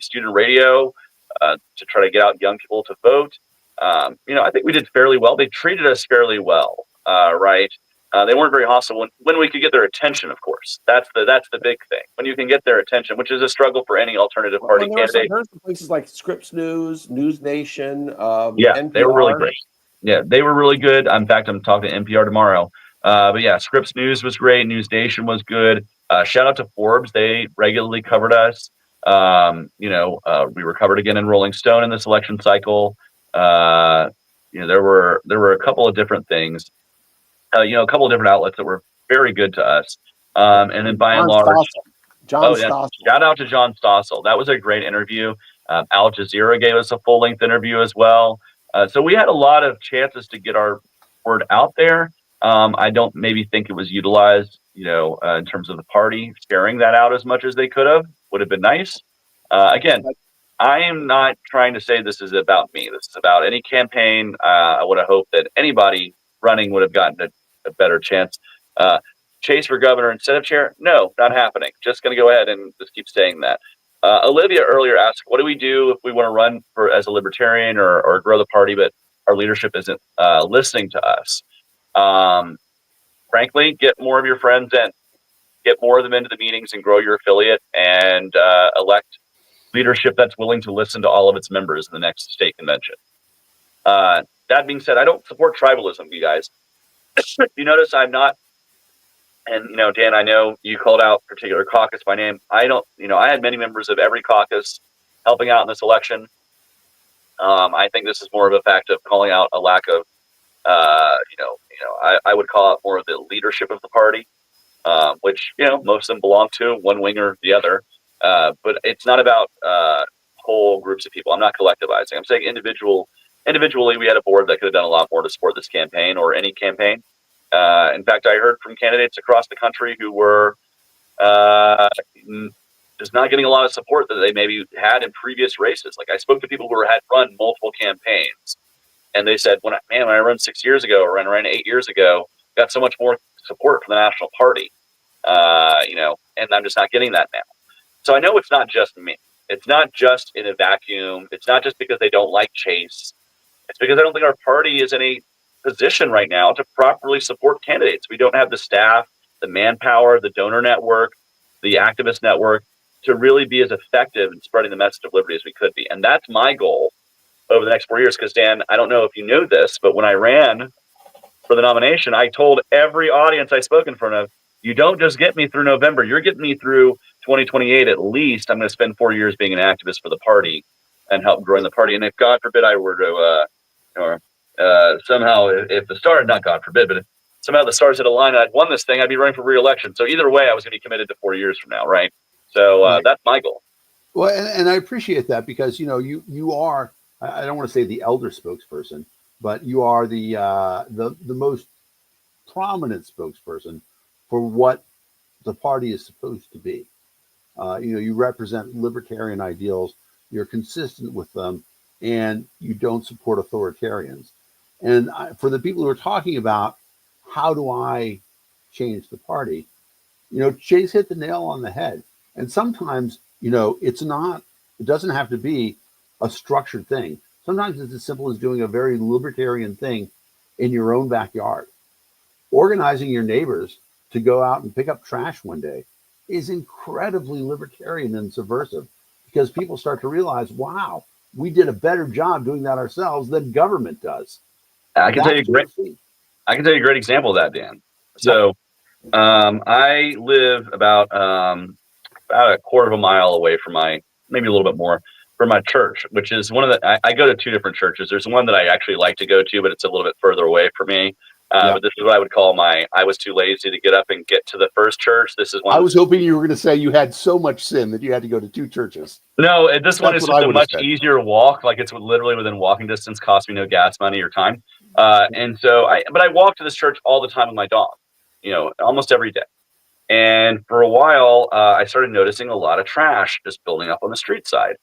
student radio to try to get out young people to vote. I think we did fairly well. They treated us fairly well, right? They weren't very hostile when we could get their attention, of course. That's the big thing. When you can get their attention, which is a struggle for any alternative party candidate. There's places like Scripps News, News Nation, NPR. They were really great. Yeah, they were really good. In fact, I'm talking to NPR tomorrow. But yeah, Scripps News was great. News Nation was good. Shout out to Forbes. They regularly covered us. We were covered again in Rolling Stone in this election cycle. There were a couple of different things. A couple of different outlets that were very good to us. And then by and large, John Stossel. Shout out to John Stossel. That was a great interview. Al Jazeera gave us a full-length interview as well. So we had a lot of chances to get our word out there. I don't maybe think it was utilized, in terms of the party sharing that out as much as they could have. Would have been nice. Again, I am not trying to say this is about me. This is about any campaign. I would have hoped that anybody running would have gotten a better chance. Chase for governor instead of chair? No, not happening. Just going to go ahead and just keep saying that. Olivia earlier asked, what do we do if we want to run for as a libertarian or grow the party, but our leadership isn't listening to us? Frankly, get more of your friends in, get more of them into the meetings and grow your affiliate and elect leadership that's willing to listen to all of its members in the next state convention. That being said, I don't support tribalism, you guys. You notice I'm not, and Dan, I know you called out particular caucus by name. I don't, I had many members of every caucus helping out in this election. I think this is more of a fact of calling out a lack of, I would call it more of the leadership of the party, which most of them belong to one wing or the other. But it's not about whole groups of people. I'm not collectivizing. I'm saying individually, we had a board that could have done a lot more to support this campaign or any campaign. In fact, I heard from candidates across the country who were just not getting a lot of support that they maybe had in previous races. Like I spoke to people who had run multiple campaigns, and they said, when I run 6 years ago or when I ran 8 years ago, got so much more support from the national party, and I'm just not getting that now. So I know it's not just me. It's not just in a vacuum. It's not just because they don't like Chase. It's because I don't think our party is in a position right now to properly support candidates. We don't have the staff, the manpower, the donor network, the activist network to really be as effective in spreading the message of liberty as we could be. And that's my goal over the next 4 years. Because Dan, I don't know if you know this, but when I ran for the nomination, I told every audience I spoke in front of, you don't just get me through November, you're getting me through 2028 at least. I'm going to spend 4 years being an activist for the party and help growing the party. And if God forbid I were to, somehow, if the stars, not God forbid, but if somehow the stars had aligned and I'd won this thing, I'd be running for re-election. So either way, I was going to be committed to 4 years from now, right? So Right. That's my goal. Well, and I appreciate that because you are, I don't want to say the elder spokesperson, but you are the most prominent spokesperson for what the party is supposed to be. You represent libertarian ideals, you're consistent with them, and you don't support authoritarians. And for the people who are talking about how do I change the party, Chase hit the nail on the head. And sometimes, it doesn't have to be a structured thing. Sometimes it's as simple as doing a very libertarian thing in your own backyard. Organizing your neighbors to go out and pick up trash one day is incredibly libertarian and subversive because people start to realize, wow, we did a better job doing that ourselves than government does. I can tell you a great example of that, Dan. So I live about a quarter of a mile away from maybe a little bit more from my church, which is one of the, I go to two different churches. There's one that I actually like to go to, but it's a little bit further away for me. But this is what I would call I was too lazy to get up and get to the first church. This is one. I was hoping you were going to say you had so much sin that you had to go to two churches. No, this one is just a much easier walk. Like it's literally within walking distance, cost me no gas money or time. And so I walk to this church all the time with my dog, almost every day. And for a while, I started noticing a lot of trash just building up on the street side.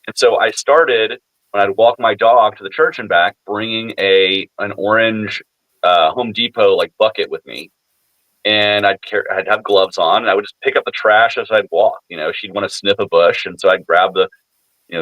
And so I started, when I'd walk my dog to the church and back, bringing an orange Home Depot bucket with me, and I'd have gloves on, and I would just pick up the trash as I'd walk. She'd want to sniff a bush, and so I'd grab the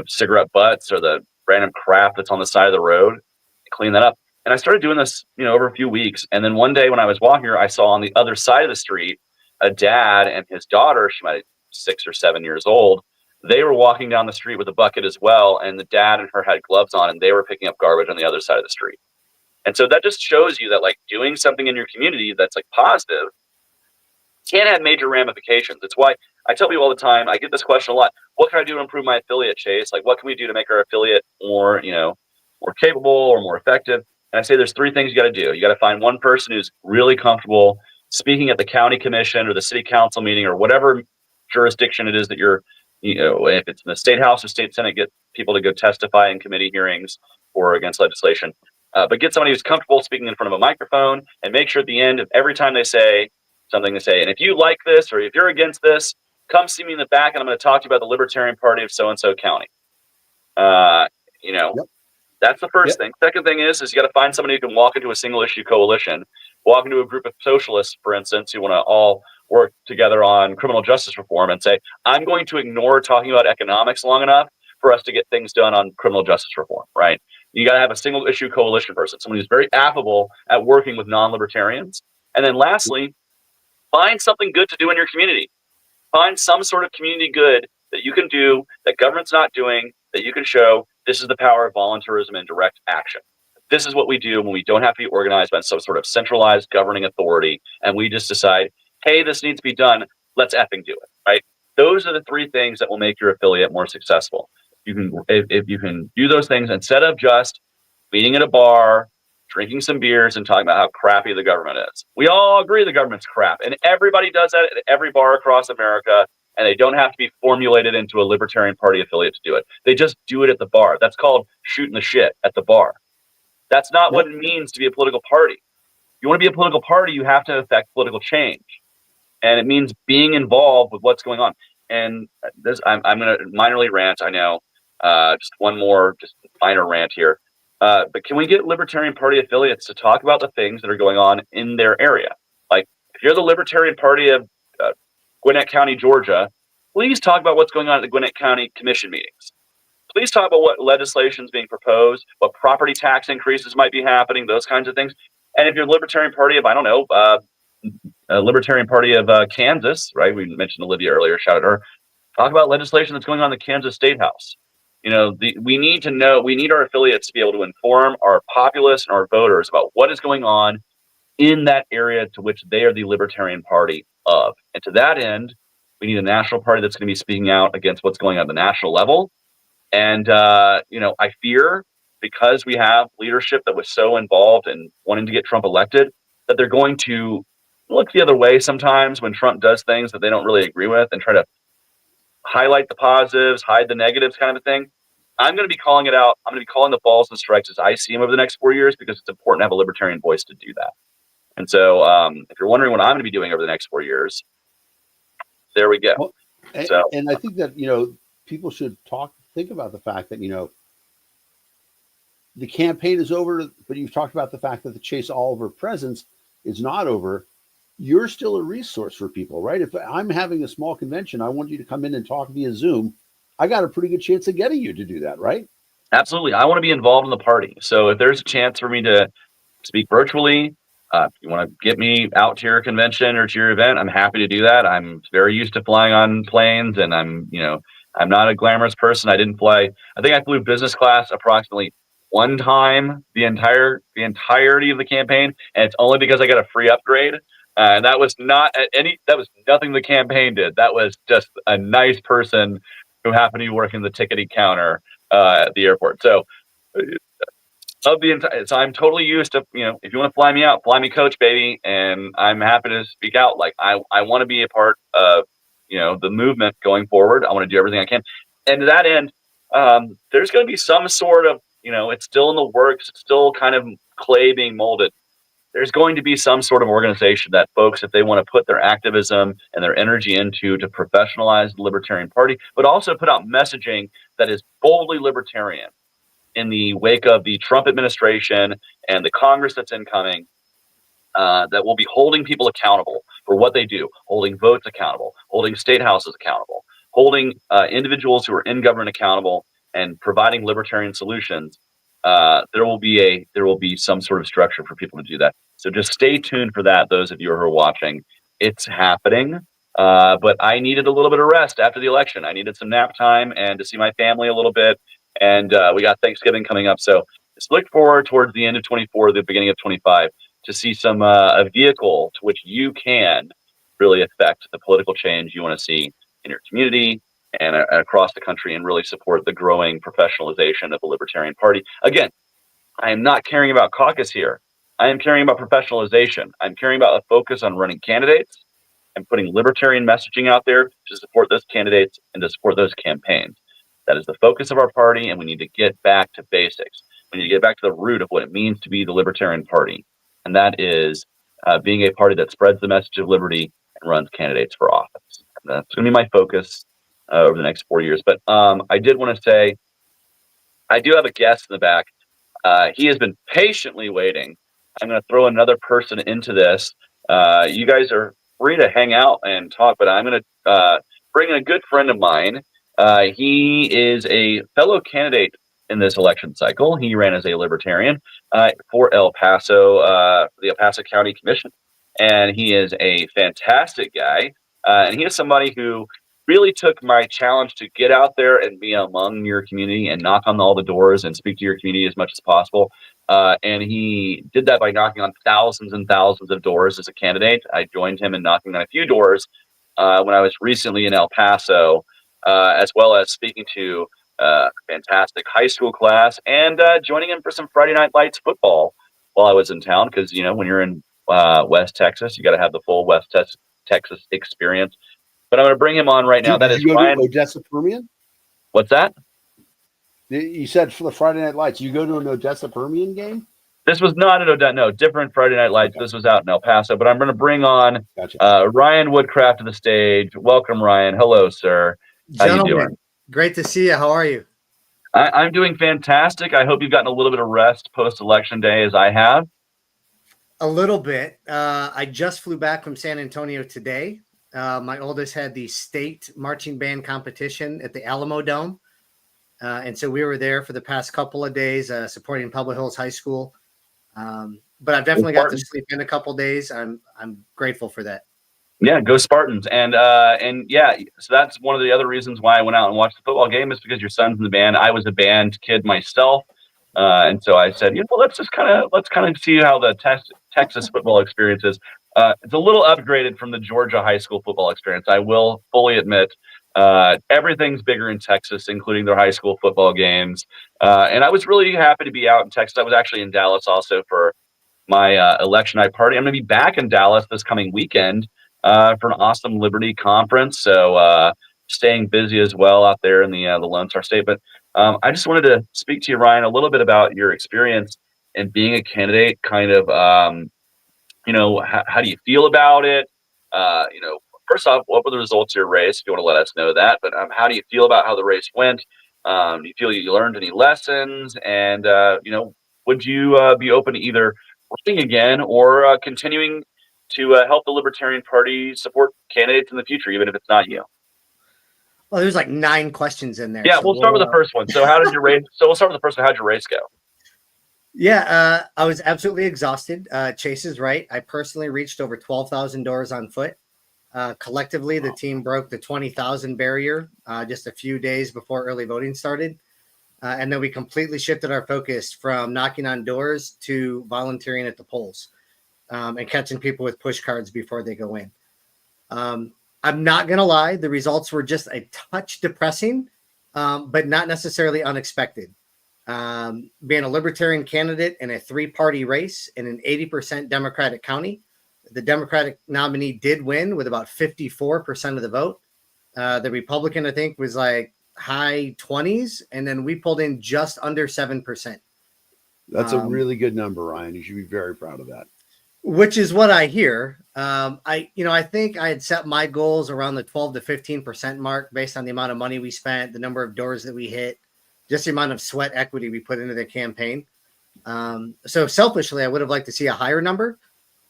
cigarette butts or the random crap that's on the side of the road, and clean that up. And I started doing this over a few weeks, and then one day when I was walking her, I saw on the other side of the street a dad and his daughter. She might be 6 or 7 years old. They were walking down the street with a bucket as well, and the dad and her had gloves on, and they were picking up garbage on the other side of the street. And so that just shows you that doing something in your community that's positive can have major ramifications. It's why I tell people all the time, I get this question a lot. What can I do to improve my affiliate, Chase? What can we do to make our affiliate more, more capable or more effective? And I say there's 3 things you got to do. You got to find one person who's really comfortable speaking at the county commission or the city council meeting or whatever jurisdiction it is that you're, if it's in the state house or state senate, get people to go testify in committee hearings or against legislation. But get somebody who's comfortable speaking in front of a microphone, and make sure at the end of every time they say something to say, and if you like this or if you're against this, come see me in the back, and I'm going to talk to you about the Libertarian Party of so-and-so county. Yep. That's the first Yep. thing. Second thing is you got to find somebody who can walk into a single issue coalition, walk into a group of socialists, for instance, who want to all work together on criminal justice reform and say, I'm going to ignore talking about economics long enough for us to get things done on criminal justice reform, right? You got to have a single issue coalition person, someone who's very affable at working with non-libertarians. And then lastly, find something good to do in your community. Find some sort of community good that you can do that government's not doing, that you can show this is the power of voluntarism and direct action. This is what we do when we don't have to be organized by some sort of centralized governing authority, and we just decide, hey, this needs to be done, let's effing do it, right? Those are the three things that will make your affiliate more successful. If you can do those things instead of just meeting at a bar, drinking some beers, and talking about how crappy the government is. We all agree the government's crap, and everybody does that at every bar across America, and they don't have to be formulated into a Libertarian Party affiliate to do it. They just do it at the bar. That's called shooting the shit at the bar. That's not what it means to be a political party. If you want to be a political party, you have to affect political change, and it means being involved with what's going on. And this, I'm going to minorly rant, I know, just one more, just minor rant here. But can we get Libertarian Party affiliates to talk about the things that are going on in their area? Like, if you're the Libertarian Party of Gwinnett County, Georgia, please talk about what's going on at the Gwinnett County Commission meetings. Please talk about what legislation is being proposed, what property tax increases might be happening, those kinds of things. And if you're the Libertarian Party of, I don't know, Libertarian Party of Kansas, right? We mentioned Olivia earlier, shout out her. Talk about legislation that's going on in the Kansas State House. We need to know, we need our affiliates to be able to inform our populace and our voters about what is going on in that area to which they are the Libertarian Party of. And to that end, we need a national party that's going to be speaking out against what's going on at the national level. And, I fear, because we have leadership that was so involved in wanting to get Trump elected, that they're going to look the other way sometimes when Trump does things that they don't really agree with and try to highlight the positives, hide the negatives kind of a thing. I'm going to be calling it out. I'm going to be calling the balls and strikes as I see them over the next 4 years, because it's important to have a libertarian voice to do that. And so if you're wondering what I'm going to be doing over the next 4 years, there we go. Well, and I think that, people should think about the fact that, the campaign is over, but you've talked about the fact that the Chase Oliver presence is not over. You're still a resource for people, right? If I'm having a small convention, I want you to come in and talk via Zoom. I got a pretty good chance of getting you to do that, right? Absolutely. I want to be involved in the party. So if there's a chance for me to speak virtually, if you want to get me out to your convention or to your event, I'm happy to do that. I'm very used to flying on planes, and I'm not a glamorous person. I think I flew business class approximately one time the entirety of the campaign, and it's only because I got a free upgrade. And that was nothing the campaign did. That was just a nice person who happened to be working the ticketing counter at the airport. So so I'm totally used to, if you want to fly me out, fly me coach, baby. And I'm happy to speak out. Like, I want to be a part of, the movement going forward. I want to do everything I can. And to that end, there's going to be some sort of, it's still in the works. It's still kind of clay being molded. There's going to be some sort of organization that folks, if they want to put their activism and their energy into, to professionalize the Libertarian Party, but also put out messaging that is boldly libertarian in the wake of the Trump administration and the Congress that's incoming, that will be holding people accountable for what they do, holding votes accountable, holding state houses accountable, holding individuals who are in government accountable, and providing libertarian solutions. There will be some sort of structure for people to do that. So just stay tuned for that. Those of you who are watching, it's happening. But I needed a little bit of rest after the election. I needed some nap time and to see my family a little bit. And we got Thanksgiving coming up. So just look forward towards the end of 24, the beginning of 25, to see some a vehicle to which you can really affect the political change you want to see in your community and across the country, and really support the growing professionalization of the Libertarian Party. Again, I am not caring about caucus here. I am caring about professionalization. I'm caring about a focus on running candidates and putting libertarian messaging out there to support those candidates and to support those campaigns. That is the focus of our party, and we need to get back to basics. We need to get back to the root of what it means to be the Libertarian Party, and that is being a party that spreads the message of liberty and runs candidates for office. And that's going to be my focus over the next 4 years. But I did want to say, I do have a guest in the back. He has been patiently waiting. I'm going to throw another person into this. You guys are free to hang out and talk, but I'm going to bring in a good friend of mine. He is a fellow candidate in this election cycle. He ran as a Libertarian for El Paso, the El Paso County Commission. And he is a fantastic guy. And he is somebody who really took my challenge to get out there and be among your community and knock on all the doors and speak to your community as much as possible. And he did that by knocking on thousands and thousands of doors as a candidate. I joined him in knocking on a few doors when I was recently in El Paso, as well as speaking to a fantastic high school class and joining him for some Friday Night Lights football while I was in town. Because, you know, when you're in West Texas, you got to have the full West Texas experience. But I'm going to bring him on right now. That is Ryan. Odessa Permian? What's that? You said for the Friday Night Lights, you go to an Odessa Permian game? This was not an Odessa, no, different Friday Night Lights. Okay. This was out in El Paso. But I'm going to bring on Ryan Woodcraft to the stage. Welcome, Ryan. Hello, sir. How you doing? Great to see you. How are you? I'm doing fantastic. I hope you've gotten a little bit of rest post-election day, as I have. A little bit. I just flew back from San Antonio today. My oldest had the state marching band competition at the Alamo Dome. And so we were there for the past couple of days supporting Pebble Hills High School. But I've definitely got to sleep in a couple of days. I'm grateful for that. Yeah, go Spartans. And yeah, so that's one of the other reasons why I went out and watched the football game is because your son's in the band. I was a band kid myself. And so I said, let's kind of see how the Texas football experience is. It's a little upgraded from the Georgia high school football experience. I will fully admit everything's bigger in Texas, including their high school football games. And I was really happy to be out in Texas. I was actually in Dallas also for my election night party. I'm going to be back in Dallas this coming weekend for an awesome Liberty conference. So staying busy as well out there in the Lone Star State. But I just wanted to speak to you, Ryan, a little bit about your experience in being a candidate, kind of, how do you feel about it? First off, what were the results of your race? If you want to let us know that, but how do you feel about how the race went? Do you feel you learned any lessons? And, would you be open to either running again or continuing to help the Libertarian Party support candidates in the future, even if it's not you? Well, there's like 9 questions in there. Yeah, so we'll start with the first one. So how did your race? So we'll start with the first one. How'd your race go? Yeah, I was absolutely exhausted. Chase is right. I personally reached over 12,000 doors on foot. Collectively, the team broke the 20,000 barrier just a few days before early voting started. And then we completely shifted our focus from knocking on doors to volunteering at the polls and catching people with push cards before they go in. I'm not going to lie. The results were just a touch depressing, but not necessarily unexpected. Being a Libertarian candidate in a 3-party race in an 80% Democratic county, the Democratic nominee did win with about 54% of the vote. The Republican, I think, was like high 20s, and then we pulled in just under 7%. That's a really good number, Ryan. You should be very proud of that. Which is what I hear. I think I had set my goals around the 12 to 15% mark based on the amount of money we spent, the number of doors that we hit, just the amount of sweat equity we put into the campaign. So selfishly, I would have liked to see a higher number,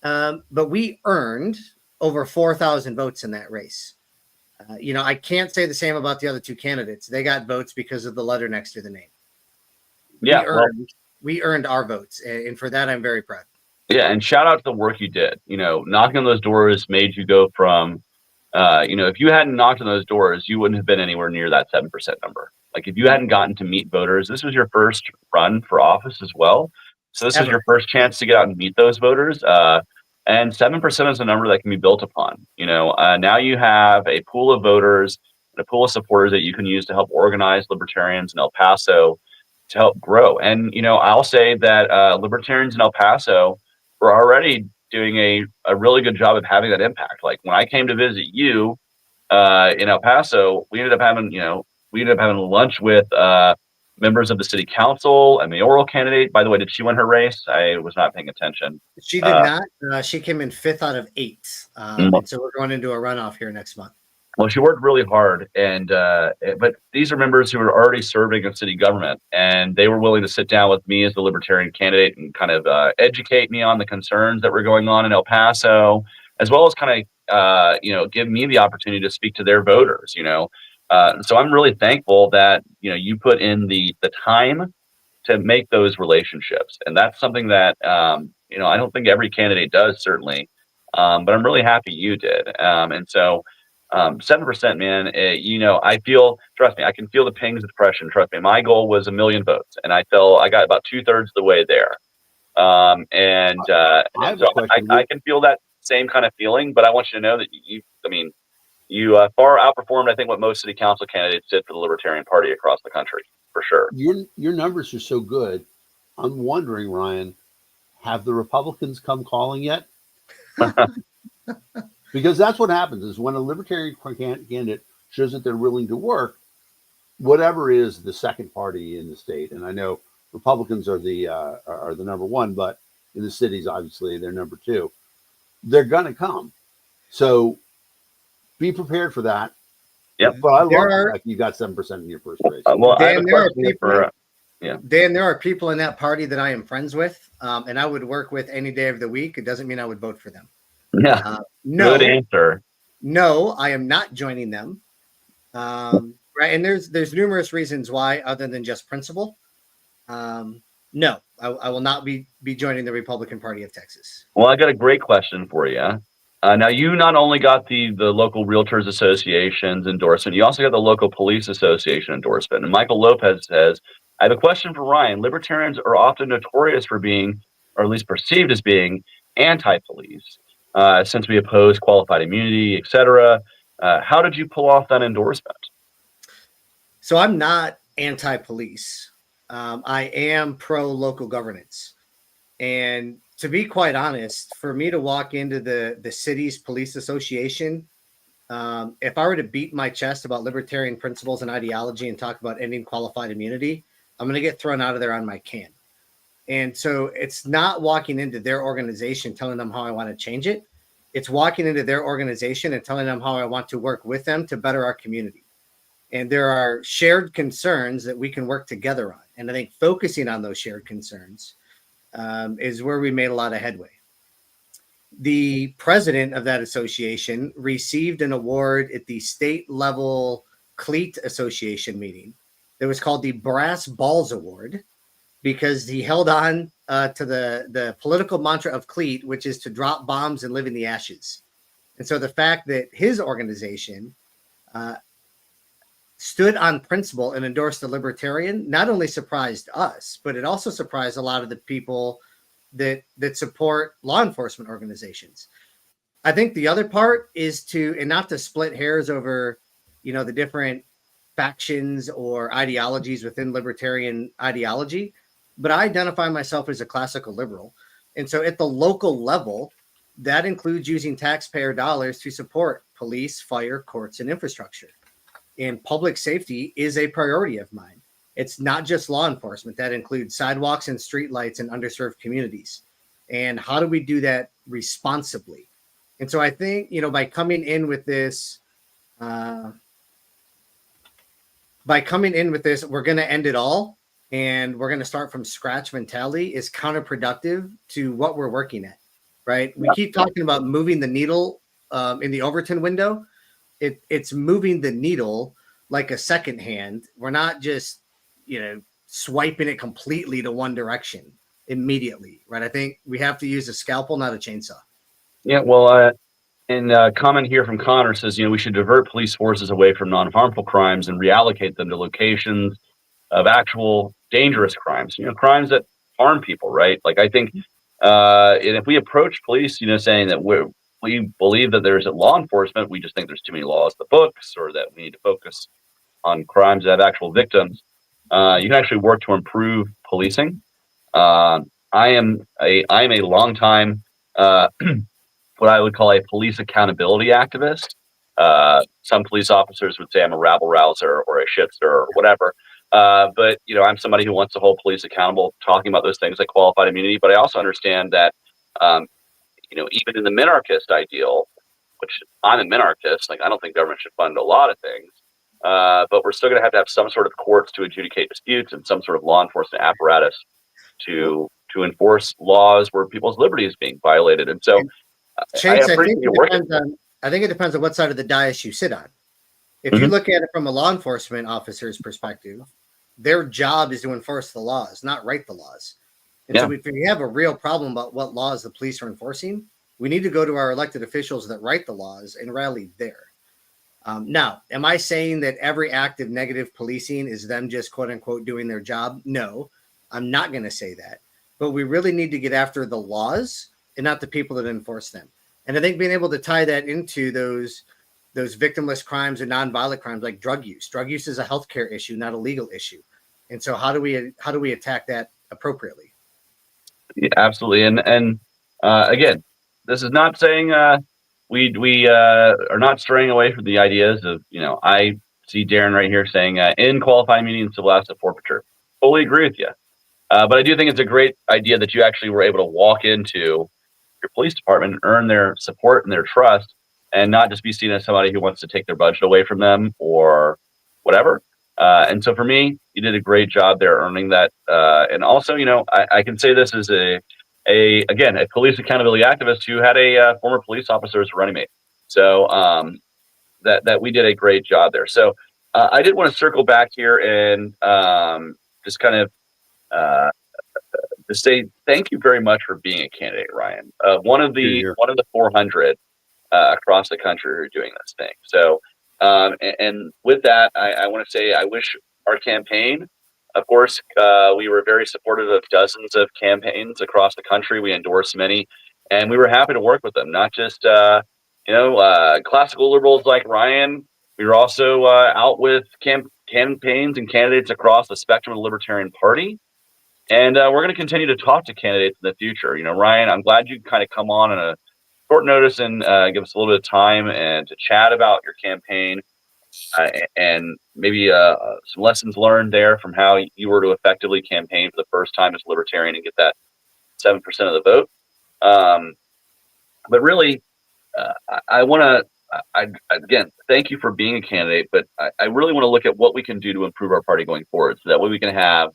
but we earned over 4,000 votes in that race. I can't say the same about the other 2 candidates. They got votes because of the letter next to the name. Yeah, we earned our votes, and for that, I'm very proud. Yeah, and shout out to the work you did. Knocking on those doors made you go from, if you hadn't knocked on those doors, you wouldn't have been anywhere near that 7% number. Like if you hadn't gotten to meet voters, this was your first run for office as well. So this is your first chance to get out and meet those voters. And 7% is a number that can be built upon. Now you have a pool of voters and a pool of supporters that you can use to help organize Libertarians in El Paso to help grow. And, I'll say that Libertarians in El Paso were already doing a really good job of having that impact. Like when I came to visit you in El Paso, we ended up having lunch with members of the city council, a mayoral candidate. By the way, did she win her race? I was not paying attention. She did not. She came in 5th out of 8. And so we're going into a runoff here next month. Well, she worked really hard, and but these are members who are already serving in city government, and they were willing to sit down with me as the Libertarian candidate and kind of educate me on the concerns that were going on in El Paso, as well as kind of give me the opportunity to speak to their voters. So I'm really thankful that you put in the time to make those relationships, and that's something that I don't think every candidate does, certainly, but I'm really happy you did, and so. 7%, man, trust me, I can feel the pangs of depression. Trust me, my goal was 1 million votes, and I got about 2/3 of the way there. I can feel that same kind of feeling, but I want you to know that you far outperformed, I think, what most city council candidates did for the Libertarian Party across the country, for sure. Your numbers are so good. I'm wondering, Ryan, have the Republicans come calling yet? Because that's what happens is when a Libertarian candidate shows that they're willing to work, whatever is the second party in the state, and I know Republicans are the number one, but in the cities, obviously, they're number 2. They're going to come. So be prepared for that. Yep. But I love the fact you got 7% in your first race. Well, Dan, Dan, there are people in that party that I am friends with, and I would work with any day of the week. It doesn't mean I would vote for them. Yeah. No, good answer. No, I am not joining them. Right, and there's numerous reasons why, other than just principle. No, I will not be joining the Republican Party of Texas. Well, I got a great question for you. Now, you not only got the local Realtors Association's endorsement, you also got the local Police Association endorsement. And Michael Lopez says, I have a question for Ryan. Libertarians are often notorious for being, or at least perceived as being, anti-police. Since we oppose qualified immunity, etc. How did you pull off that endorsement? So I'm not anti-police. I am pro-local governance. And to be quite honest, for me to walk into the city's police association, if I were to beat my chest about libertarian principles and ideology and talk about ending qualified immunity, I'm going to get thrown out of there on my can. And so it's not walking into their organization telling them how I want to change it. It's walking into their organization and telling them how I want to work with them to better our community. And there are shared concerns that we can work together on. And I think focusing on those shared concerns is where we made a lot of headway. The president of that association received an award at the state level cleat association meeting that was called the Brass Balls Award, because he held on to the political mantra of cleat, which is to drop bombs and live in the ashes. And so the fact that his organization stood on principle and endorsed the Libertarian not only surprised us, but it also surprised a lot of the people that support law enforcement organizations. I think the other part is and not to split hairs over, the different factions or ideologies within libertarian ideology, but I identify myself as a classical liberal. And so at the local level, that includes using taxpayer dollars to support police, fire, courts, and infrastructure. And public safety is a priority of mine. It's not just law enforcement. That includes sidewalks and streetlights in underserved communities. And how do we do that responsibly? And so I think, by coming in with this, we're going to end it all, and we're going to start from scratch mentality is counterproductive to what we're working at, right? We keep talking about moving the needle in the Overton window. It's moving the needle like a second hand. We're not just, swiping it completely to one direction immediately, right? I think we have to use a scalpel, not a chainsaw. Yeah, well, and comment here from Connor says, we should divert police forces away from non-harmful crimes and reallocate them to locations of actual dangerous crimes, crimes that harm people, right? Like, I think and if we approach police, saying that we believe that there's a law enforcement, we just think there's too many laws in the books, or that we need to focus on crimes that have actual victims, you can actually work to improve policing. I am a long time what I would call a police accountability activist. Some police officers would say I'm a rabble rouser or a shitster or whatever. But I'm somebody who wants to hold police accountable, talking about those things like qualified immunity. But I also understand that, even in the minarchist ideal, which I'm a minarchist, like I don't think government should fund a lot of things, but we're still going to have some sort of courts to adjudicate disputes and some sort of law enforcement apparatus to enforce laws where people's liberty is being violated. And so, Chase, I think it depends on what side of the dais you sit on. If you look at it from a law enforcement officer's perspective, their job is to enforce the laws, not write the laws. And so if you have a real problem about what laws the police are enforcing, we need to go to our elected officials that write the laws and rally there. Now, am I saying that every act of negative policing is them just quote unquote doing their job? No, I'm not going to say that. But we really need to get after the laws and not the people that enforce them. And I think being able to tie that into those victimless crimes and nonviolent crimes like drug use. Drug use is a healthcare issue, not a legal issue. And so how do we attack that appropriately? Yeah, absolutely. And again, this is not saying we are not straying away from the ideas of, I see Darren right here saying in qualified immunity and civil asset forfeiture. Fully agree with you. But I do think it's a great idea that you actually were able to walk into your police department and earn their support and their trust, and not just be seen as somebody who wants to take their budget away from them or whatever. And so for me, you did a great job there earning that. And also, I can say this as a police accountability activist who had a former police officer as a running mate. So that we did a great job there. So I did want to circle back here and just kind of to say thank you very much for being a candidate, Ryan. One of the 400 across the country who are doing this thing. So. And with that, I want to say I wish our campaign, of course, we were very supportive of dozens of campaigns across the country. We endorsed many, and we were happy to work with them, not just, classical liberals like Ryan. We were also out with campaigns and candidates across the spectrum of the Libertarian Party. And we're going to continue to talk to candidates in the future. Ryan, I'm glad you kind of come on a short notice and give us a little bit of time and to chat about your campaign and maybe some lessons learned there from how you were to effectively campaign for the first time as a libertarian and get that 7% of the vote. But really, I want to, again, thank you for being a candidate, but I really want to look at what we can do to improve our party going forward so that way we can have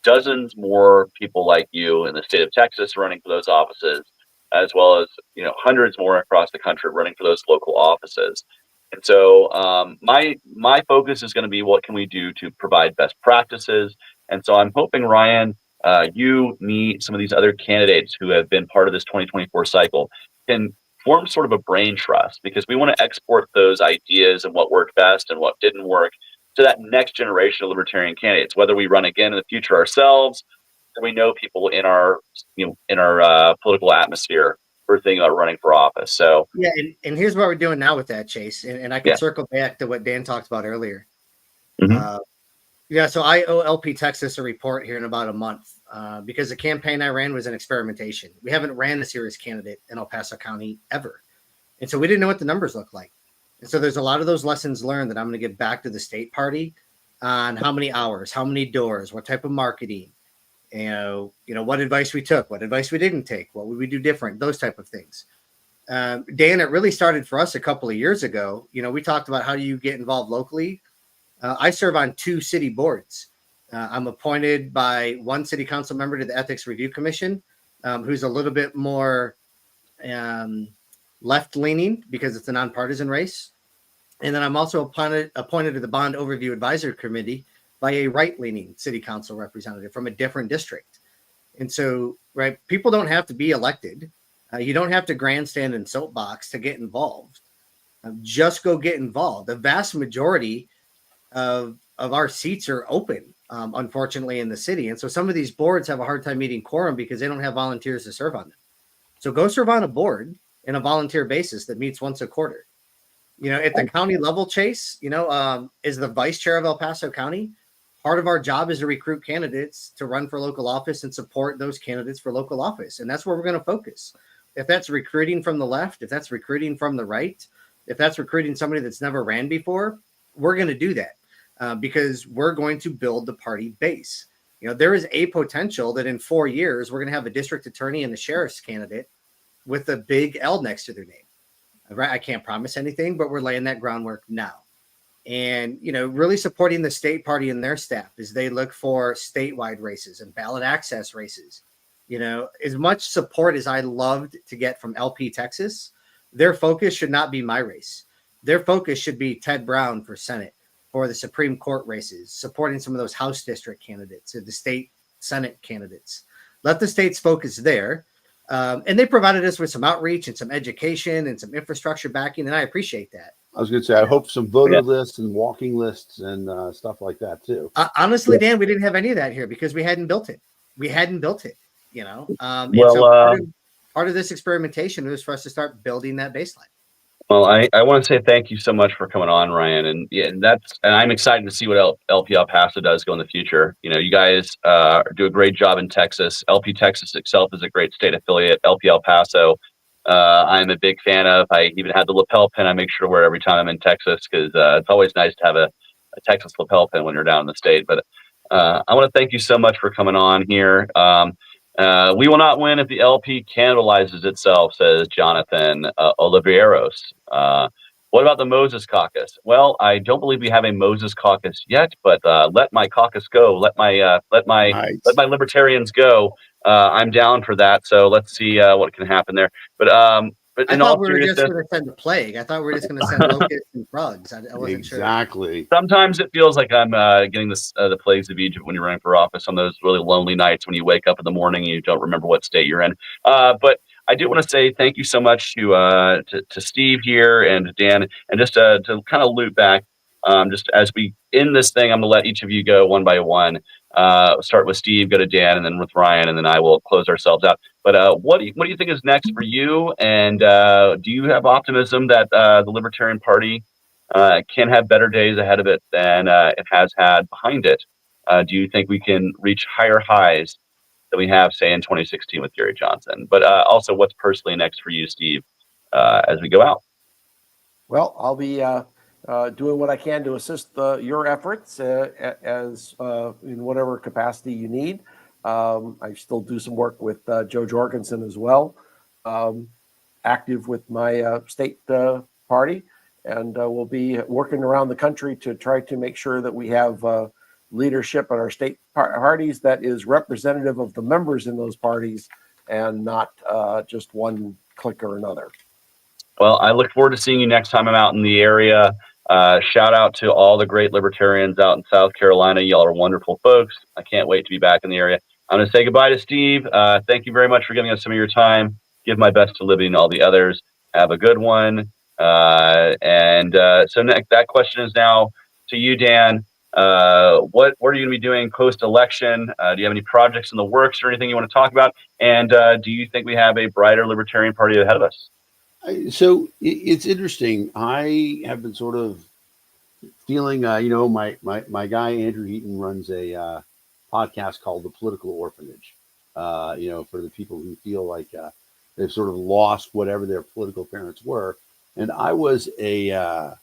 dozens more people like you in the state of Texas running for those offices, as well as hundreds more across the country running for those local offices. And so my focus is going to be what can we do to provide best practices. And so I'm hoping, Ryan, you meet some of these other candidates who have been part of this 2024 cycle can form sort of a brain trust, because we want to export those ideas and what worked best and what didn't work to that next generation of libertarian candidates, whether we run again in the future ourselves. We know people in our political atmosphere who are thinking about running for office. So yeah, and here's what we're doing now with that, Chase, and I can circle back to what Dan talked about earlier. So I owe LP Texas a report here in about a month because the campaign I ran was an experimentation. We haven't ran a serious candidate in El Paso County ever, and so we didn't know what the numbers look like. And so there's a lot of those lessons learned that I'm going to get back to the state party on how many hours, how many doors, what type of marketing. What advice we took, what advice we didn't take, what would we do different, those type of things. Dan, it really started for us a couple of years ago. We talked about how do you get involved locally. I serve on 2 city boards. I'm appointed by one city council member to the Ethics Review Commission, who's a little bit more left-leaning because it's a nonpartisan race. And then I'm also appointed to the Bond Overview Advisory Committee by a right-leaning city council representative from a different district. And so, right, people don't have to be elected. You don't have to grandstand and soapbox to get involved. Just go get involved. The vast majority of our seats are open, unfortunately, in the city. And so some of these boards have a hard time meeting quorum because they don't have volunteers to serve on them. So go serve on a board in a volunteer basis that meets once a quarter. At the county level, Chase, is the vice chair of El Paso County. Part of our job is to recruit candidates to run for local office and support those candidates for local office. And that's where we're going to focus. If that's recruiting from the left, if that's recruiting from the right, if that's recruiting somebody that's never ran before, we're going to do that. because we're going to build the party base. There is a potential that in 4 years, we're going to have a district attorney and a sheriff's candidate with a big L next to their name. Right? I can't promise anything, but we're laying that groundwork now. And, really supporting the state party and their staff as they look for statewide races and ballot access races. As much support as I loved to get from LP Texas, their focus should not be my race. Their focus should be Ted Brown for Senate, for the Supreme Court races, supporting some of those House district candidates or the state Senate candidates. Let the states focus there. And they provided us with some outreach and some education and some infrastructure backing, and I appreciate that. I was going to say, I hope some voter lists and walking lists and stuff like that too. Honestly, Dan, we didn't have any of that here because we hadn't built it. Part of this experimentation was for us to start building that baseline. Well, I want to say thank you so much for coming on, Ryan, and I'm excited to see what LP El Paso does go in the future. You guys do a great job in Texas. LP Texas itself is a great state affiliate. LP El Paso, I'm a big fan of. I even had the lapel pin I make sure to wear every time I'm in Texas because it's always nice to have a Texas lapel pin when you're down in the state. But I want to thank you so much for coming on here. We will not win if the LP cannibalizes itself, says Jonathan Oliveros. What about the Moses Caucus? Well, I don't believe we have a Moses Caucus yet, but let my caucus go. Let my libertarians go. I'm down for that. So let's see what can happen there. But I thought we were just going to send the plague. I thought we were just going to send locusts and frogs. I wasn't sure. Exactly. Sometimes it feels like I'm getting the plagues of Egypt when you're running for office on those really lonely nights when you wake up in the morning and you don't remember what state you're in. But I do want to say thank you so much to Steve here and to Dan, and just to kind of loop back. Just as we end this thing, I'm going to let each of you go one by one. Start with Steve, go to Dan, and then with Ryan, and then I will close ourselves out. But what do you think is next for you? And do you have optimism that the Libertarian Party can have better days ahead of it than it has had behind it? Do you think we can reach higher highs than we have, say, in 2016 with Gary Johnson? But also, what's personally next for you, Steve, as we go out? Well, I'll be doing what I can to assist your efforts as in whatever capacity you need. I still do some work with Joe Jorgensen as well, active with my state party, and we'll be working around the country to try to make sure that we have leadership in our state parties that is representative of the members in those parties and not just one clique or another. Well, I look forward to seeing you next time I'm out in the area. Shout out to all the great libertarians out in South Carolina. Y'all are wonderful folks. I can't wait to be back in the area. I'm going to say goodbye to Steve. Thank you very much for giving us some of your time. Give my best to Libby and all the others. Have a good one. So that question is now to you, Dan. What are you going to be doing post-election? Do you have any projects in the works or anything you want to talk about? And do you think we have a brighter Libertarian Party ahead of us? So it's interesting. I have been sort of feeling, my guy Andrew Heaton runs a podcast called The Political Orphanage. For the people who feel like they've sort of lost whatever their political parents were. And I was I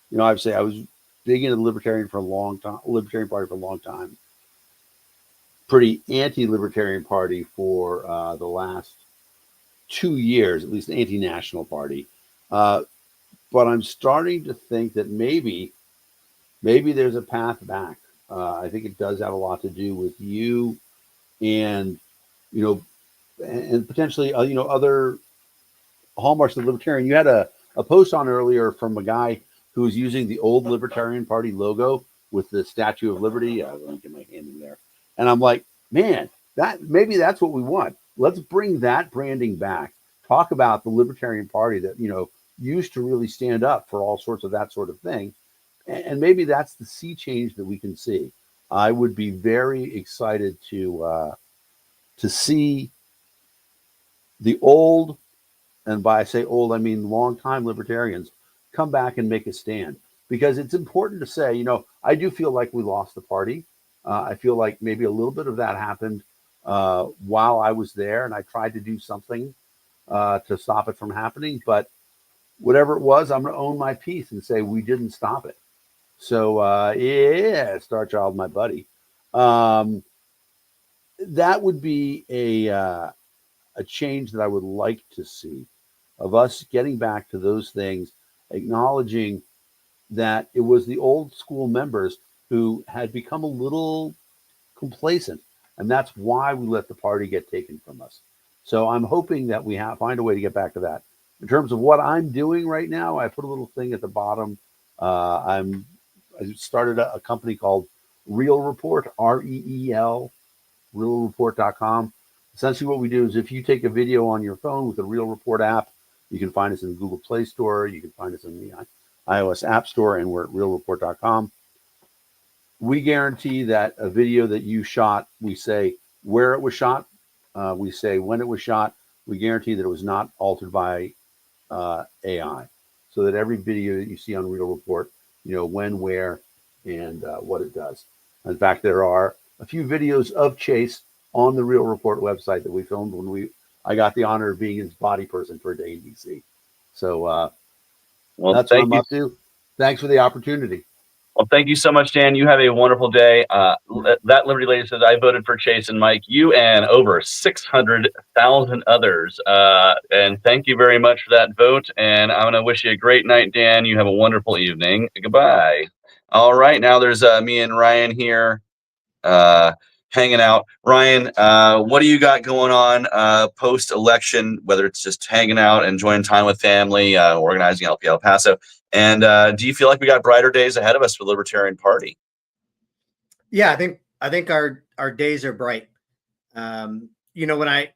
would say I was big into the Libertarian Party for a long time. Pretty anti-Libertarian Party for the last 2 years, at least the anti-national party. But I'm starting to think that maybe there's a path back. I think it does have a lot to do with you and, and potentially, other hallmarks of the Libertarian. You had a post on earlier from a guy who was using the old Libertarian Party logo with the Statue of Liberty. Let me get my hand in there. And I'm like, man, maybe that's what we want. Let's bring that branding back. Talk about the Libertarian Party that, used to really stand up for all sorts of that sort of thing. And maybe that's the sea change that we can see. I would be very excited to see the old, and by I say old, I mean longtime Libertarians, come back and make a stand. Because it's important to say, I do feel like we lost the party. I feel like maybe a little bit of that happened while I was there, and I tried to do something to stop it from happening. But whatever it was, I'm going to own my piece and say we didn't stop it. So yeah, Star Child, my buddy. That would be a change that I would like to see, of us getting back to those things, acknowledging that it was the old school members who had become a little complacent, and that's why we let the party get taken from us. So I'm hoping that we find a way to get back to that. In terms of what I'm doing right now, I put a little thing at the bottom. I started a company called Real Report, REEL, realreport.com. Essentially what we do is, if you take a video on your phone with the Real Report app, you can find us in the Google Play Store, you can find us in the iOS App Store, and we're at realreport.com. We guarantee that a video that you shot, we say where it was shot, we say when it was shot. We guarantee that it was not altered by AI, so that every video that you see on Real Report, you know when, where, and what it does. In fact, there are a few videos of Chase on the Real Report website that we filmed when I got the honor of being his body person for a day in DC. So well, that's what I'm up to. Thanks for the opportunity. Well, thank you so much, Dan. You have a wonderful day. That Liberty Lady says, I voted for Chase and Mike, you and over 600,000 others. And thank you very much for that vote. And I'm going to wish you a great night, Dan. You have a wonderful evening. Goodbye. All right. Now there's me and Ryan here hanging out. Ryan, what do you got going on post-election, whether it's just hanging out, enjoying time with family, organizing LP El Paso? And do you feel like we got brighter days ahead of us for the Libertarian Party? Yeah, I think our days are bright. You know, when I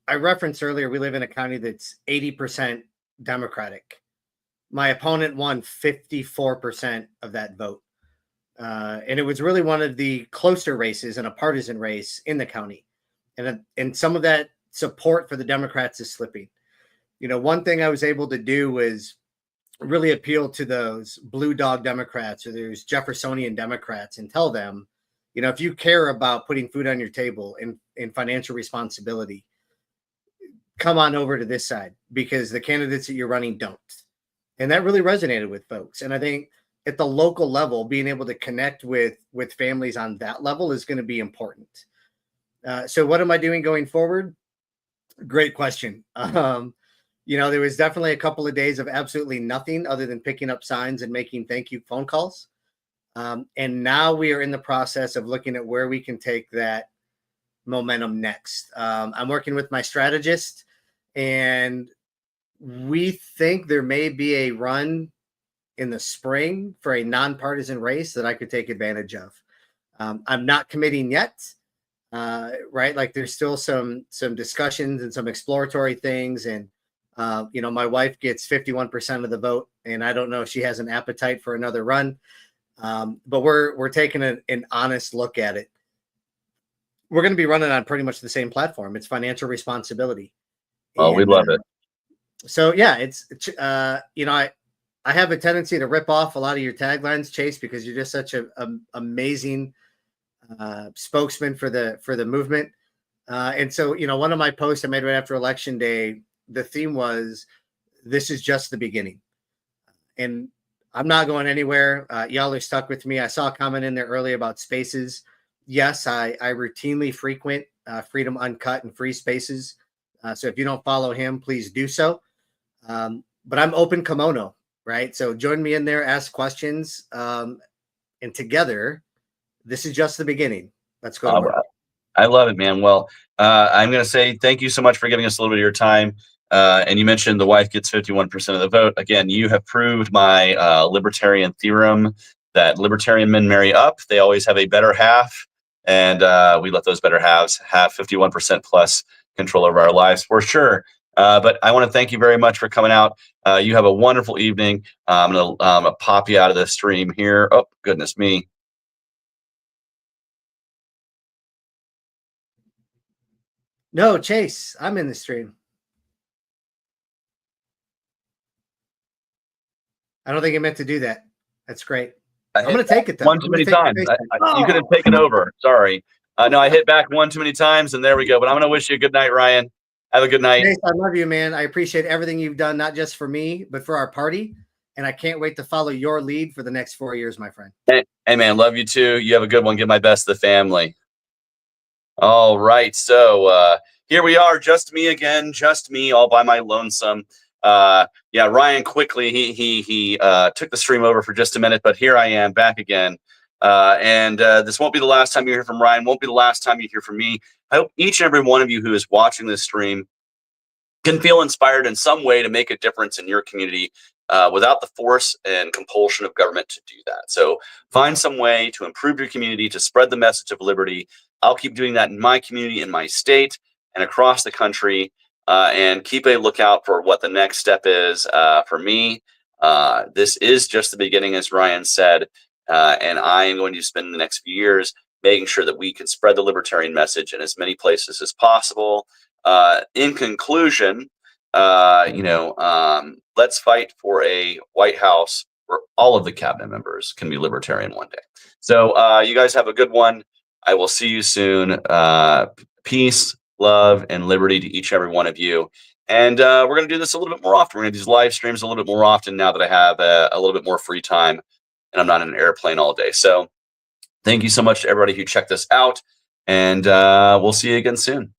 referenced earlier, we live in a county that's 80% Democratic. My opponent won 54% of that vote. And it was really one of the closer races and a partisan race in the county. And some of that support for the Democrats is slipping. You know, one thing I was able to do was really appeal to those blue dog Democrats or those Jeffersonian Democrats and tell them, you know, if you care about putting food on your table and financial responsibility, come on over to this side, because the candidates that you're running don't. And that really resonated with folks. And I think at the local level, being able to connect with families on that level is going to be important. So what am I doing going forward? Great question. You know, there was definitely a couple of days of absolutely nothing other than picking up signs and making thank you phone calls. And now we are in the process of looking at where we can take that momentum next. I'm working with my strategist, and we think there may be a run in the spring for a nonpartisan race that I could take advantage of. I'm not committing yet, right? Like there's still some discussions and some exploratory things. And you know, my wife gets 51% of the vote, and I don't know if she has an appetite for another run. But we're taking an honest look at it. We're going to be running on pretty much the same platform. It's financial responsibility. Oh, we love it. So yeah, it's you know, I have a tendency to rip off a lot of your taglines, Chase, because you're just such an amazing spokesman for the movement. And so, you know, one of my posts I made right after Election Day, the theme was, this is just the beginning. And I'm not going anywhere. Y'all are stuck with me. I saw a comment in there earlier about spaces. Yes, I routinely frequent Freedom Uncut and Free Spaces. So if you don't follow him, please do so. But I'm open kimono, right? So join me in there, ask questions. And together, this is just the beginning. Let's go to work. I love it, man. Well, I'm going to say thank you so much for giving us a little bit of your time. And you mentioned the wife gets 51% of the vote. Again, you have proved my libertarian theorem that libertarian men marry up. They always have a better half. And we let those better halves have 51% plus control over our lives for sure. But I want to thank you very much for coming out. You have a wonderful evening. I'm going to pop you out of the stream here. Oh, goodness me. No, Chase, I'm in the stream. I don't think I meant to do that. That's great. I'm going to take it though. One too many times. You could have taken over. Sorry. No, I hit back one too many times, and there we go. But I'm going to wish you a good night, Ryan. Have a good night. Chase, I love you, man. I appreciate everything you've done, not just for me, but for our party. and I can't wait to follow your lead for the next 4 years, my friend. Hey, man, love you too. You have a good one. Give my best to the family. All right, so here we are, just me again, just me, all by my lonesome. Yeah, Ryan quickly he took the stream over for just a minute, but here I am back again. And this won't be the last time you hear from Ryan. Won't be the last time you hear from me. I hope each and every one of you who is watching this stream can feel inspired in some way to make a difference in your community without the force and compulsion of government to do that. So find some way to improve your community, to spread the message of liberty. I'll keep doing that in my community, in my state, and across the country, and keep a lookout for what the next step is for me. This is just the beginning, as Ryan said, and I am going to spend the next few years making sure that we can spread the libertarian message in as many places as possible. In conclusion, let's fight for a White House where all of the cabinet members can be libertarian one day. So you guys have a good one. I will see you soon. Peace, love, and liberty to each and every one of you. And we're going to do this a little bit more often. We're going to do these live streams a little bit more often now that I have a little bit more free time and I'm not in an airplane all day. So thank you so much to everybody who checked this out. And we'll see you again soon.